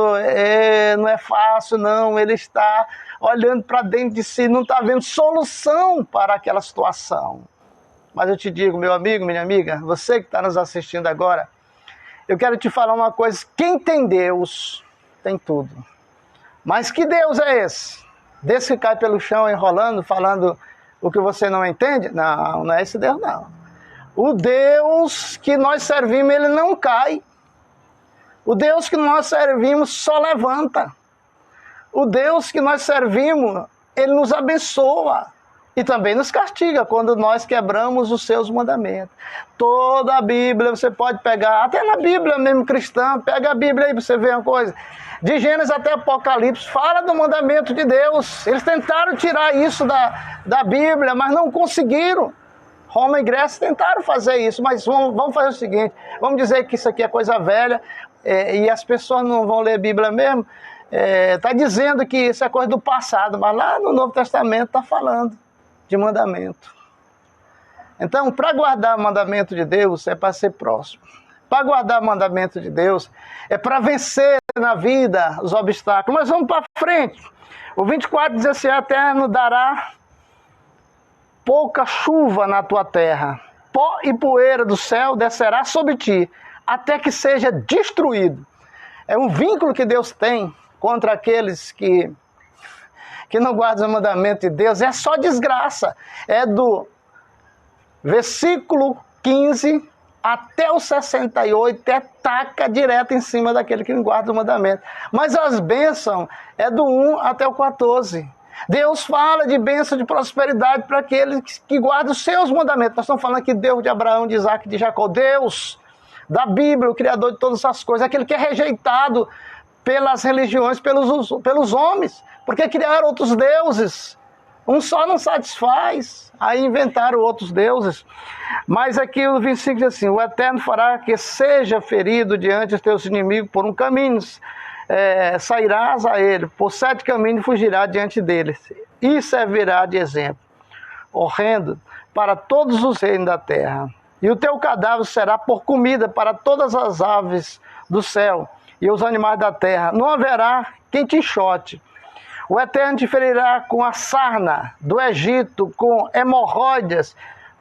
não é fácil, não. Ele está olhando para dentro de si, não está vendo solução para aquela situação. Mas eu te digo, meu amigo, minha amiga, você que está nos assistindo agora, eu quero te falar uma coisa. Quem tem Deus, tem tudo. Mas que Deus é esse? Desse que cai pelo chão enrolando, falando o que você não entende? Não, não é esse Deus, não. O Deus que nós servimos, ele não cai. O Deus que nós servimos só levanta. O Deus que nós servimos, ele nos abençoa. E também nos castiga quando nós quebramos os seus mandamentos. Toda a Bíblia você pode pegar, até na Bíblia mesmo cristã, pega a Bíblia aí para você ver uma coisa. De Gênesis até Apocalipse, fala do mandamento de Deus. Eles tentaram tirar isso da Bíblia, mas não conseguiram. Roma e Grécia tentaram fazer isso, mas vamos fazer o seguinte, vamos dizer que isso aqui é coisa velha, e as pessoas não vão ler a Bíblia mesmo. está dizendo que isso é coisa do passado, mas lá no Novo Testamento está falando de mandamento. Então, para guardar o mandamento de Deus, é para ser próximo. Para guardar o mandamento de Deus, é para vencer na vida os obstáculos. Mas vamos para frente. O 24 diz assim: Eterno dará pouca chuva na tua terra, pó e poeira do céu descerá sobre ti, até que seja destruído. É um vínculo que Deus tem contra aqueles que não guardam o mandamento de Deus. É só desgraça. É do versículo 15 até o 68, é taca direto em cima daquele que não guarda o mandamento. Mas as bênçãos é do 1 até o 14. Deus fala de bênção, de prosperidade para aqueles que guardam os seus mandamentos. Nós estamos falando aqui de Deus de Abraão, de Isaac e de Jacó. Deus da Bíblia, o Criador de todas as coisas. Aquele que é rejeitado pelas religiões, pelos homens. Porque criaram outros deuses. Um só não satisfaz. Aí inventaram outros deuses. Mas aqui o 25 diz assim: o Eterno fará que seja ferido diante dos teus inimigos por um caminho. Sairás a ele, por 7 caminhos fugirá diante deles, e servirá de exemplo horrendo para todos os reinos da terra. E o teu cadáver será por comida para todas as aves do céu e os animais da terra. Não haverá quem te enxote. O Eterno te ferirá com a sarna do Egito, com hemorroidas,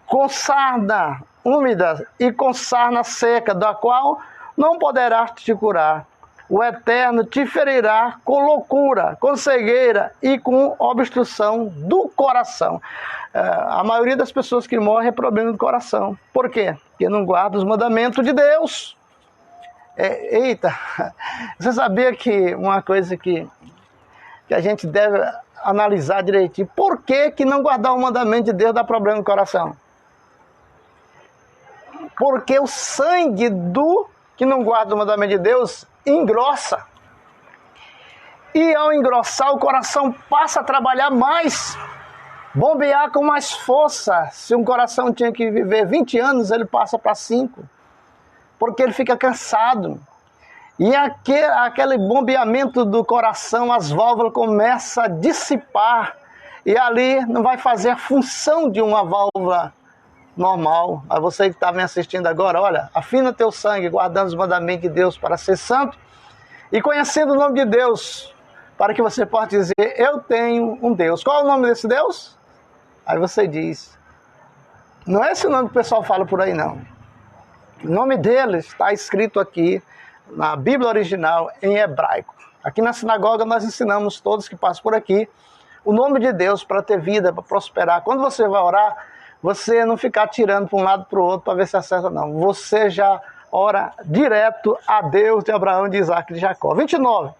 com sarna úmida e com sarna seca, da qual não poderás te curar. O Eterno te ferirá com loucura, com cegueira e com obstrução do coração. A maioria das pessoas que morrem é problema do coração. Por quê? Porque não guarda os mandamentos de Deus. Eita, você sabia que uma coisa que a gente deve analisar direitinho, por que não guardar o mandamento de Deus dá problema no coração? Porque o sangue do que não guarda o mandamento de Deus engrossa. E ao engrossar, o coração passa a trabalhar mais, bombear com mais força. Se um coração tinha que viver 20 anos, ele passa para 5. Porque ele fica cansado. E aquele bombeamento do coração, as válvulas começam a dissipar. E ali não vai fazer a função de uma válvula normal. Mas você que está me assistindo agora, olha, afina teu sangue, guardando os mandamentos de Deus para ser santo e conhecendo o nome de Deus, para que você possa dizer: eu tenho um Deus. Qual é o nome desse Deus? Aí você diz. Não é esse nome que o pessoal fala por aí, não. O nome dele está escrito aqui na Bíblia original em hebraico. Aqui na sinagoga nós ensinamos todos que passam por aqui o nome de Deus para ter vida, para prosperar. Quando você vai orar, você não ficar tirando para um lado para o outro para ver se acerta, não. Você já ora direto a Deus de Abraão, de Isaac e de Jacó. 29.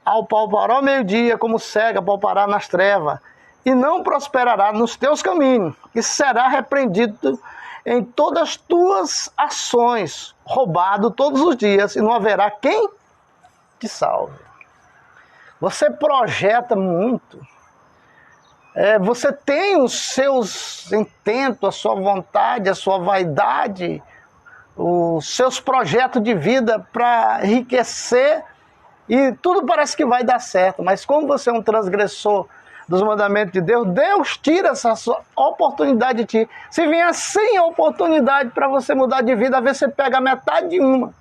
Ao palpará ao meio-dia, como cega, palpará nas trevas, e não prosperará nos teus caminhos, e será repreendido em todas as tuas ações, roubado todos os dias, e não haverá quem te salve. Você projeta muito. Você tem os seus intentos, a sua vontade, a sua vaidade, os seus projetos de vida para enriquecer, e tudo parece que vai dar certo, mas como você é um transgressor dos mandamentos de Deus, Deus tira essa sua oportunidade de ti. Se vier 100 oportunidades para você mudar de vida, às vezes você pega metade de uma.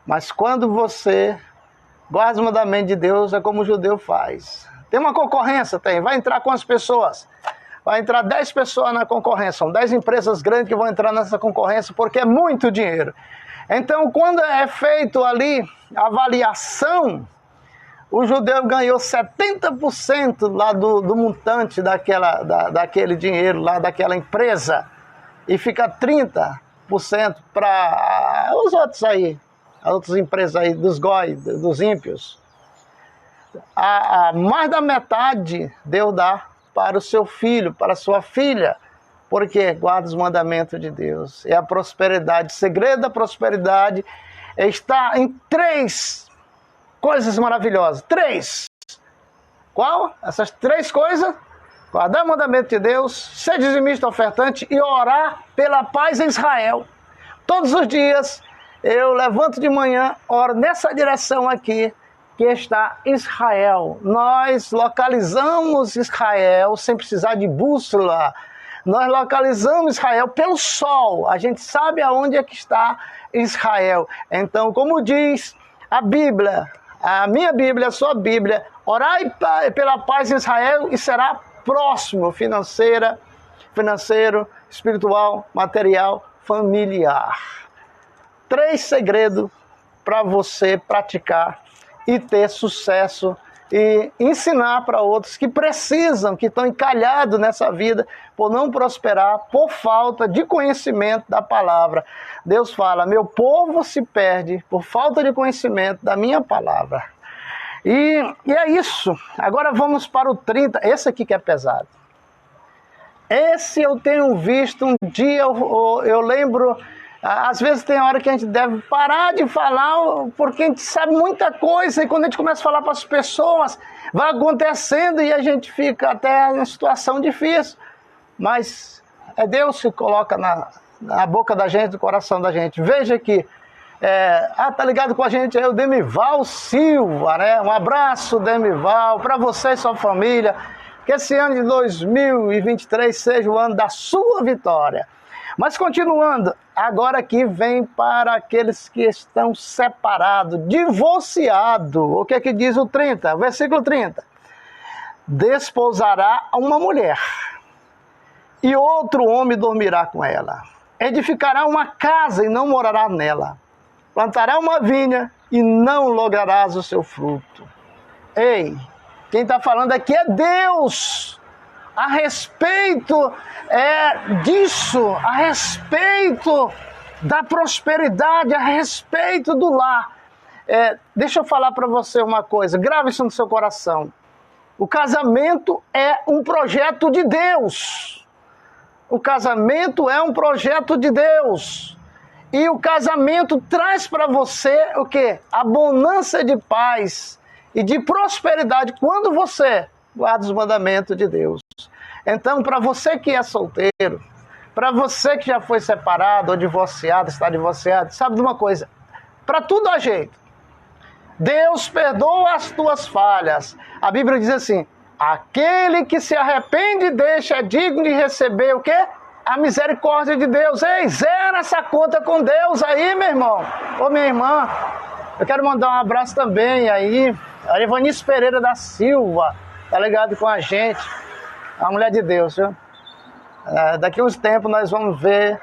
Mas quando você guarda os mandamentos de Deus, é como o judeu faz. Tem uma concorrência? Tem. Vai entrar quantas pessoas? Vai entrar 10 pessoas na concorrência. São 10 empresas grandes que vão entrar nessa concorrência porque é muito dinheiro. Então, quando é feito ali a avaliação, o judeu ganhou 70% lá do montante daquele dinheiro lá daquela empresa. E fica 30% para os outros aí, as outras empresas aí, dos goi, dos ímpios. Mais da metade Deus dá para o seu filho, para a sua filha, porque guarda os mandamentos de Deus. É a prosperidade. O segredo da prosperidade está em 3 coisas maravilhosas. 3. Qual? Essas 3 coisas: guardar o mandamento de Deus, ser dizimista ofertante e orar pela paz em Israel. Todos os dias eu levanto de manhã, oro nessa direção aqui, que está Israel. Nós localizamos Israel sem precisar de bússola. Nós localizamos Israel pelo sol. A gente sabe aonde é que está Israel. Então, como diz a Bíblia, a minha Bíblia, a sua Bíblia, orai pela paz em Israel e será próximo, financeiro, espiritual, material, familiar. 3 segredos para você praticar e ter sucesso e ensinar para outros que precisam, que estão encalhados nessa vida por não prosperar, por falta de conhecimento da palavra. Deus fala, meu povo se perde por falta de conhecimento da minha palavra. E é isso. Agora vamos para o 30. Esse aqui que é pesado. Esse eu tenho visto um dia, eu lembro... Às vezes tem hora que a gente deve parar de falar, porque a gente sabe muita coisa, e quando a gente começa a falar para as pessoas, vai acontecendo e a gente fica até em situação difícil. Mas é Deus que coloca na boca da gente, no coração da gente. Veja aqui, tá ligado com a gente aí o Demival Silva, né? Um abraço, Demival, para você e sua família. Que esse ano de 2023 seja o ano da sua vitória. Mas continuando, agora aqui vem para aqueles que estão separados, divorciados. O que é que diz o 30? Versículo 30. Desposará uma mulher, e outro homem dormirá com ela. Edificará uma casa e não morará nela. Plantará uma vinha e não lograrás o seu fruto. Ei, quem está falando aqui é Deus. A respeito disso, a respeito da prosperidade, a respeito do lar. Deixa eu falar para você uma coisa, grave isso no seu coração. O casamento é um projeto de Deus. O casamento é um projeto de Deus. E o casamento traz para você o quê? Abundância de paz e de prosperidade quando você guarda os mandamentos de Deus. Então, para você que é solteiro, para você que já foi separado ou divorciado, está divorciado, sabe de uma coisa? Para tudo há jeito. Deus perdoa as tuas falhas. A Bíblia diz assim, aquele que se arrepende e deixa é digno de receber o quê? A misericórdia de Deus. Ei, zera essa conta com Deus aí, meu irmão. Ô, minha irmã, eu quero mandar um abraço também aí, a Evanice Pereira da Silva, tá ligado com a gente, a mulher de Deus, viu? Daqui a uns tempos nós vamos ver,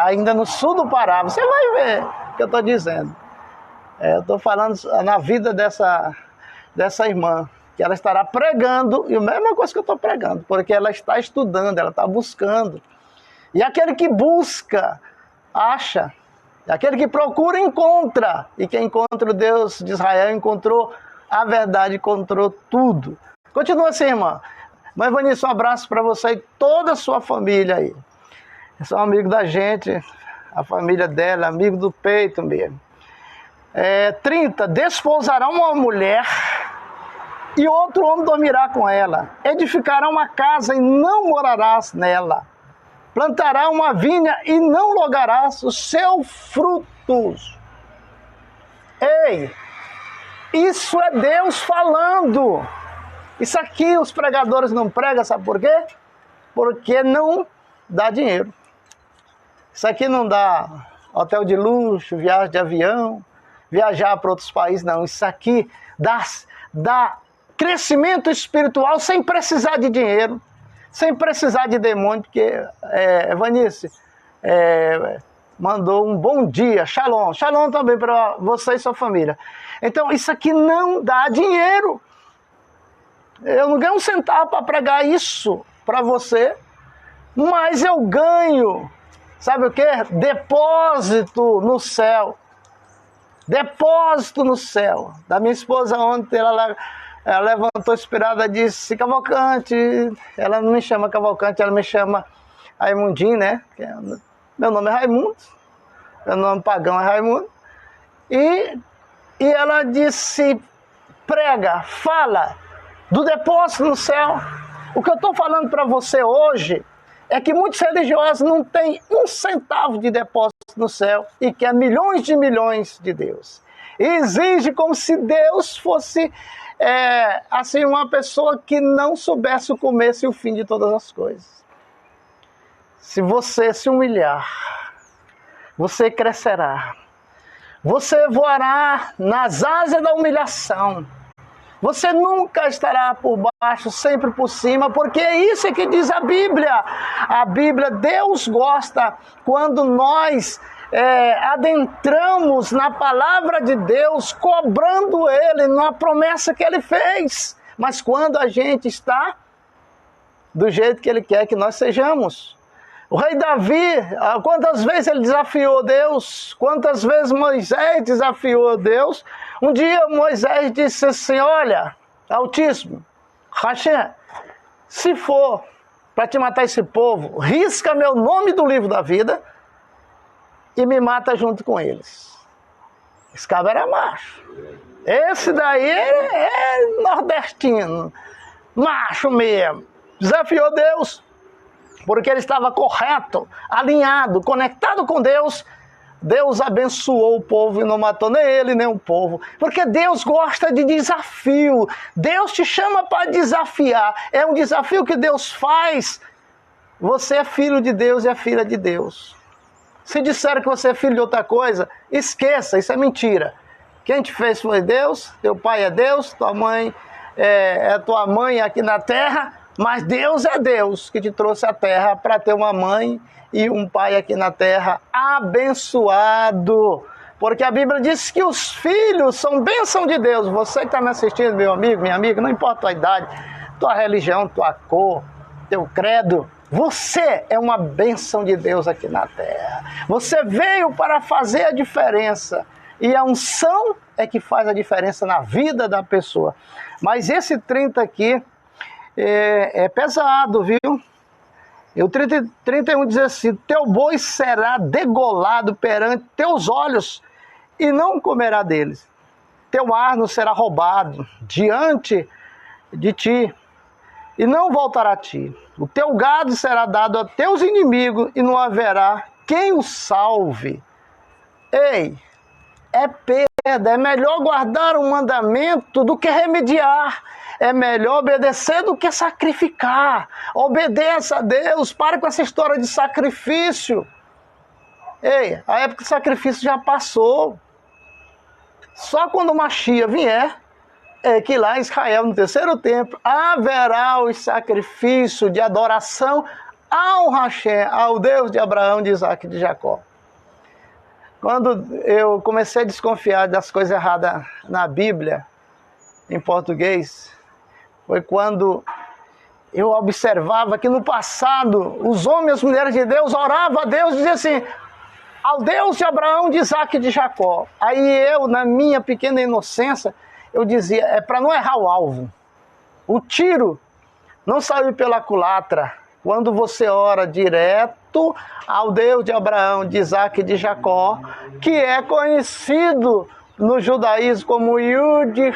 ainda no sul do Pará, você vai ver o que eu estou dizendo. Eu estou falando na vida dessa irmã, que ela estará pregando, e a mesma coisa que eu estou pregando, porque ela está estudando, ela está buscando. E aquele que busca, acha. Aquele que procura, encontra. E quem encontra o Deus de Israel encontrou a verdade, encontrou tudo. Continua assim, irmã. Mãe Vanice, um abraço para você e toda a sua família aí. São amigo da gente, a família dela, amigo do peito mesmo. 30. Desposará uma mulher e outro homem dormirá com ela. Edificará uma casa e não morarás nela. Plantará uma vinha e não logarás os seus frutos. Ei, isso é Deus falando. Isso aqui os pregadores não pregam, sabe por quê? Porque não dá dinheiro. Isso aqui não dá hotel de luxo, viagem de avião, viajar para outros países, não. Isso aqui dá crescimento espiritual sem precisar de dinheiro, sem precisar de demônio, porque Vanice mandou um bom dia, shalom, shalom também para você e sua família. Então isso aqui não dá dinheiro. Eu não ganho um centavo para pregar isso para você, mas eu ganho, sabe o quê? Depósito no céu. Depósito no céu. Da minha esposa ontem, ela levantou inspirada e disse, Cavalcante, ela não me chama Cavalcante, ela me chama Raimundinho, né? Meu nome é Raimundo, meu nome pagão é Raimundo. E ela disse, prega, fala do depósito no céu. O que eu estou falando para você hoje é que muitos religiosos não têm um centavo de depósito no céu e quer milhões de Deus. exige como se Deus fosse assim, uma pessoa que não soubesse o começo e o fim de todas as coisas. Se você se humilhar, você crescerá. Você voará nas asas da humilhação. Você nunca estará por baixo, sempre por cima, porque é isso que diz a Bíblia. A Bíblia, Deus gosta quando nós adentramos na palavra de Deus, cobrando Ele na promessa que Ele fez. Mas quando a gente está do jeito que Ele quer que nós sejamos. O rei Davi, quantas vezes ele desafiou Deus? Quantas vezes Moisés desafiou Deus? Um dia Moisés disse assim, olha, Altíssimo, Hashem, se for para te matar esse povo, risca meu nome do livro da vida e me mata junto com eles. Esse cabra era macho. Esse daí é nordestino, macho mesmo. Desafiou Deus. Porque ele estava correto, alinhado, conectado com Deus. Deus abençoou o povo e não matou nem ele, nem o povo. Porque Deus gosta de desafio. Deus te chama para desafiar. É um desafio que Deus faz. Você é filho de Deus e é filha de Deus. Se disseram que você é filho de outra coisa, esqueça, isso é mentira. Quem te fez foi Deus, teu pai é Deus, tua mãe é tua mãe aqui na terra. Mas Deus é Deus que te trouxe à terra para ter uma mãe e um pai aqui na terra abençoado. Porque a Bíblia diz que os filhos são bênção de Deus. Você que está me assistindo, meu amigo, minha amiga, não importa a tua idade, tua religião, tua cor, teu credo, você é uma bênção de Deus aqui na terra. Você veio para fazer a diferença. E a unção é que faz a diferença na vida da pessoa. Mas esse 30 aqui, é pesado, viu? E o 31 diz assim, teu boi será degolado perante teus olhos e não comerá deles. Teu asno será roubado diante de ti e não voltará a ti. O teu gado será dado a teus inimigos e não haverá quem o salve. Ei, é perda, é melhor guardar o mandamento do que remediar. É melhor obedecer do que sacrificar. Obedeça a Deus, pare com essa história de sacrifício. Ei, a época de sacrifício já passou. Só quando o Mashiach vier, é que lá em Israel, no terceiro templo, haverá os sacrifícios de adoração ao Hashem, ao Deus de Abraão, de Isaac e de Jacó. Quando eu comecei a desconfiar das coisas erradas na Bíblia, em português, foi quando eu observava que no passado, os homens e as mulheres de Deus oravam a Deus e diziam assim, ao Deus de Abraão, de Isaac e de Jacó. Aí eu, na minha pequena inocência, eu dizia, é para não errar o alvo. O tiro não saiu pela culatra. Quando você ora direto ao Deus de Abraão, de Isaac e de Jacó, que é conhecido no judaísmo como Yud-He-Vav-He.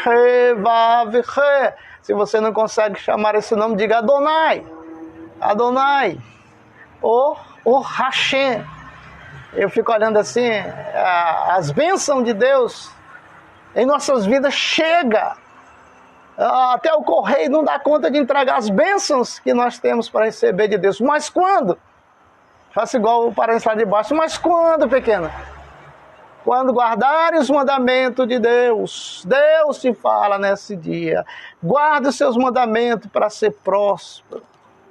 Se você não consegue chamar esse nome, diga Adonai. Adonai. Ou Hashem. Eu fico olhando assim, as bênçãos de Deus em nossas vidas chega. Até o correio não dá conta de entregar as bênçãos que nós temos para receber de Deus. Mas quando? Faça igual o parente lá de baixo. Mas quando, pequena? Quando guardarem os mandamentos de Deus, Deus te fala nesse dia. Guarde os seus mandamentos para ser próspero.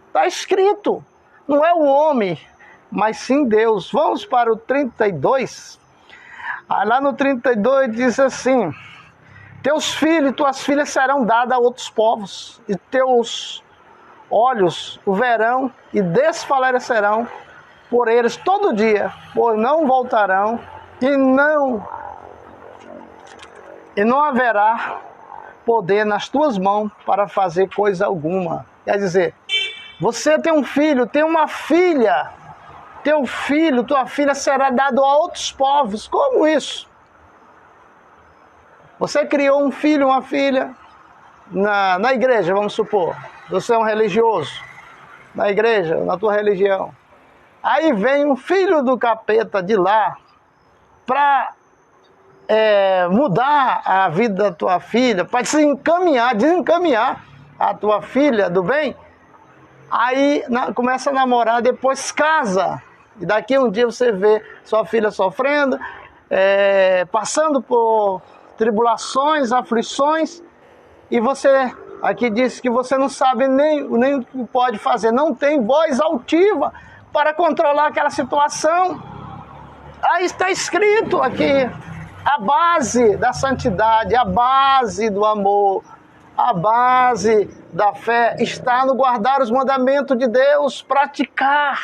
Está escrito. Não é o homem, mas sim Deus. Vamos para o 32. Lá no 32 diz assim, teus filhos e tuas filhas serão dadas a outros povos, e teus olhos o verão e desfalecerão por eles todo dia, pois não voltarão, e não haverá poder nas tuas mãos para fazer coisa alguma. Quer dizer, você tem um filho, tem uma filha, teu filho, tua filha será dado a outros povos. Como isso? Você criou um filho, uma filha na igreja, vamos supor. Você é um religioso na igreja, na tua religião. Aí vem um filho do capeta de lá para mudar a vida da tua filha, para desencaminhar a tua filha do bem, aí começa a namorar, depois casa. E daqui um dia você vê sua filha sofrendo, passando por tribulações, aflições, e você aqui diz que você não sabe nem o que pode fazer, não tem voz altiva para controlar aquela situação. Aí está escrito aqui, a base da santidade, a base do amor, a base da fé está no guardar os mandamentos de Deus, praticar.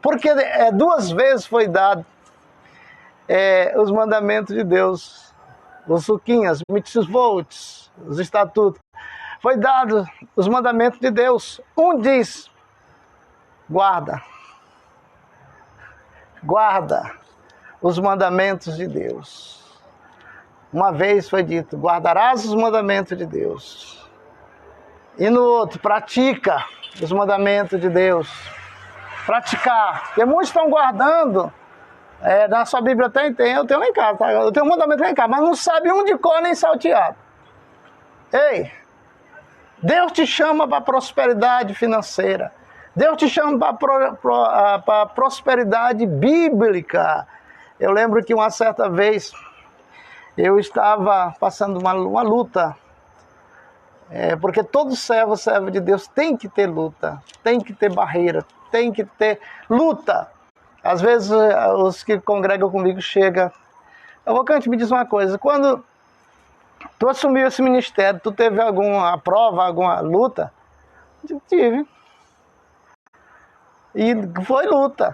Porque 2 vezes foi dado os mandamentos de Deus, os suquinhas, mitzvot, os estatutos. Foi dado os mandamentos de Deus. Um diz, guarda os mandamentos de Deus. Uma vez foi dito, guardarás os mandamentos de Deus. E no outro, pratica os mandamentos de Deus. Praticar. Porque muitos estão guardando, na sua Bíblia tem, eu tenho lá em casa, tá? Eu tenho um mandamento lá em casa, mas não sabe um de cor nem salteado. Ei, Deus te chama para prosperidade financeira. Deus te chama para prosperidade bíblica. Eu lembro que uma certa vez eu estava passando uma luta, porque todo servo de Deus tem que ter luta, tem que ter barreira, tem que ter luta. Às vezes os que congregam comigo chegam, Avocante, me diz uma coisa, quando tu assumiu esse ministério, tu teve alguma prova, alguma luta? Eu tive. E foi luta.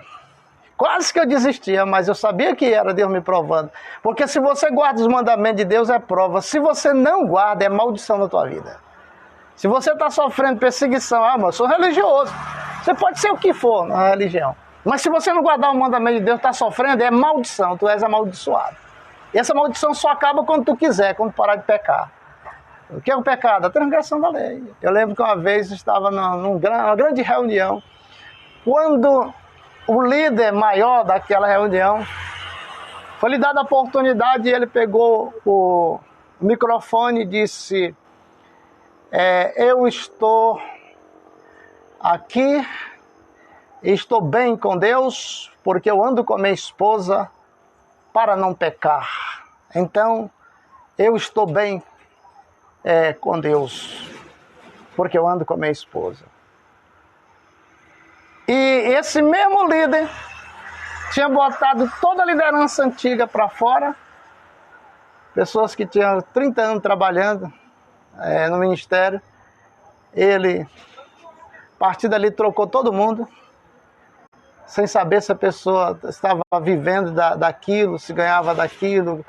Quase que eu desistia, mas eu sabia que era Deus me provando. Porque se você guarda os mandamentos de Deus, é prova. Se você não guarda, é maldição na tua vida. Se você está sofrendo perseguição, mas eu sou religioso. Você pode ser o que for na religião. Mas se você não guardar o mandamento de Deus, está sofrendo, é maldição. Tu és amaldiçoado. E essa maldição só acaba quando tu quiser, quando parar de pecar. O que é o pecado? A transgressão da lei. Eu lembro que uma vez eu estava numa grande reunião, quando o líder maior daquela reunião foi lhe dada a oportunidade e ele pegou o microfone e disse: eu estou aqui, estou bem com Deus, porque eu ando com a minha esposa para não pecar. Então, eu estou bem com Deus, porque eu ando com a minha esposa. E esse mesmo líder tinha botado toda a liderança antiga para fora, pessoas que tinham 30 anos trabalhando no ministério. Ele, a partir dali, trocou todo mundo, sem saber se a pessoa estava vivendo daquilo, se ganhava daquilo.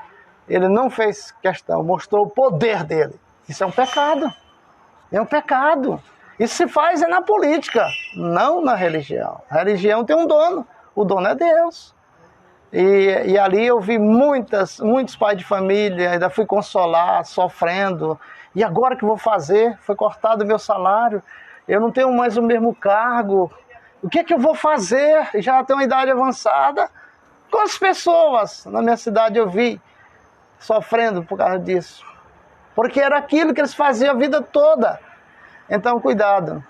Ele não fez questão, mostrou o poder dele. Isso é um pecado. É um pecado. Isso se faz na política, não na religião. A religião tem um dono, o dono é Deus. E ali eu vi muitos pais de família, ainda fui consolar, sofrendo. E agora que vou fazer? Foi cortado o meu salário, eu não tenho mais o mesmo cargo. O que eu vou fazer? Já tenho uma idade avançada. Quantas pessoas na minha cidade eu vi sofrendo por causa disso? Porque era aquilo que eles faziam a vida toda. Então, cuidado.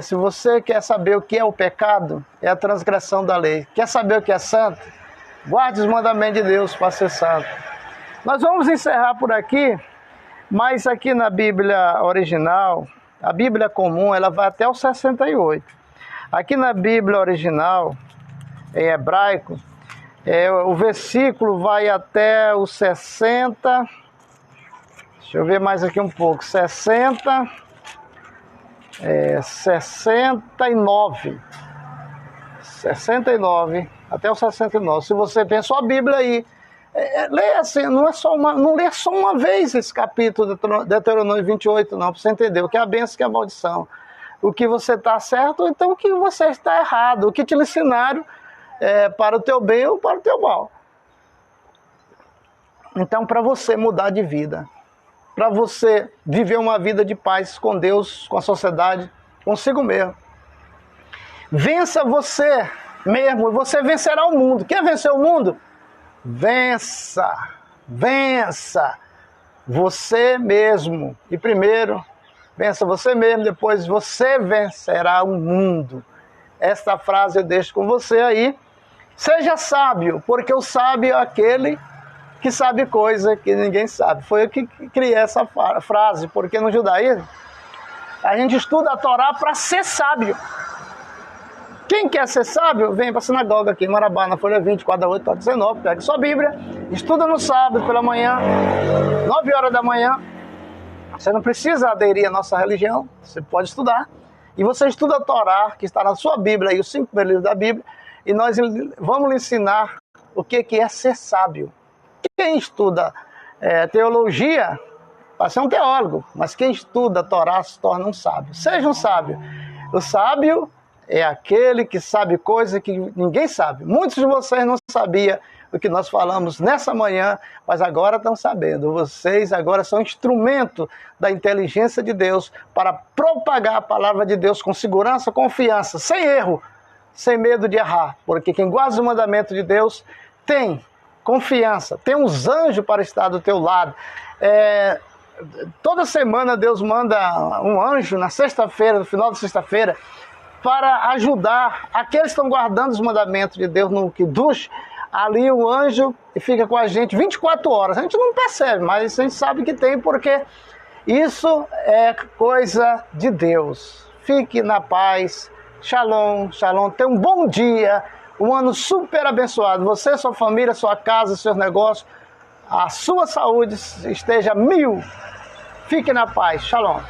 Se você quer saber o que é o pecado, é a transgressão da lei. Quer saber o que é santo? Guarde os mandamentos de Deus para ser santo. Nós vamos encerrar por aqui, mas aqui na Bíblia original, a Bíblia comum, ela vai até o 68. Aqui na Bíblia original, em hebraico, o versículo vai até o 60. Deixa eu ver mais aqui um pouco. 69. 69, até o 69. Se você pensou a Bíblia aí, lê assim, não lê só uma vez esse capítulo de Deuteronômio 28, não, para você entender o que é a bênção e o que é a maldição. O que você está certo, ou então o que você está errado, o que te ensinaram para o teu bem ou para o teu mal. Então, para você mudar de vida, para você viver uma vida de paz com Deus, com a sociedade, consigo mesmo. Vença você mesmo, você vencerá o mundo. Quer vencer o mundo? vença, vença você mesmo. E primeiro, vença você mesmo, depois você vencerá o mundo. Esta frase eu deixo com você aí. Seja sábio, porque o sábio é aquele que sabe coisa que ninguém sabe. Foi eu que criei essa frase, porque no judaísmo a gente estuda a Torá para ser sábio. Quem quer ser sábio, vem para a sinagoga aqui em Marabá, na folha 20, quadra 8, quadra 19, pega sua Bíblia, estuda no sábado pela manhã, 9 horas da manhã. Você não precisa aderir à nossa religião, você pode estudar. E você estuda a Torá, que está na sua Bíblia, e os 5 primeiros livros da Bíblia, e nós vamos lhe ensinar o que é ser sábio. Quem estuda teologia vai ser um teólogo, mas quem estuda a Torá se torna um sábio. Seja um sábio. O sábio é aquele que sabe coisa que ninguém sabe. Muitos de vocês não sabiam o que nós falamos nessa manhã, mas agora estão sabendo. Vocês agora são instrumento da inteligência de Deus para propagar a palavra de Deus com segurança, confiança, sem erro, sem medo de errar. Porque quem guarda o mandamento de Deus tem confiança, tem uns anjos para estar do teu lado. Toda semana Deus manda um anjo na sexta-feira, no final da sexta-feira, para ajudar aqueles que estão guardando os mandamentos de Deus no Kiddush. Ali o anjo fica com a gente 24 horas. A gente não percebe, mas a gente sabe que tem, porque isso é coisa de Deus. Fique na paz. Shalom, shalom. Tenha um bom dia, um ano super abençoado. Você, sua família, sua casa, seus negócios, a sua saúde esteja 1000. Fique na paz. Shalom.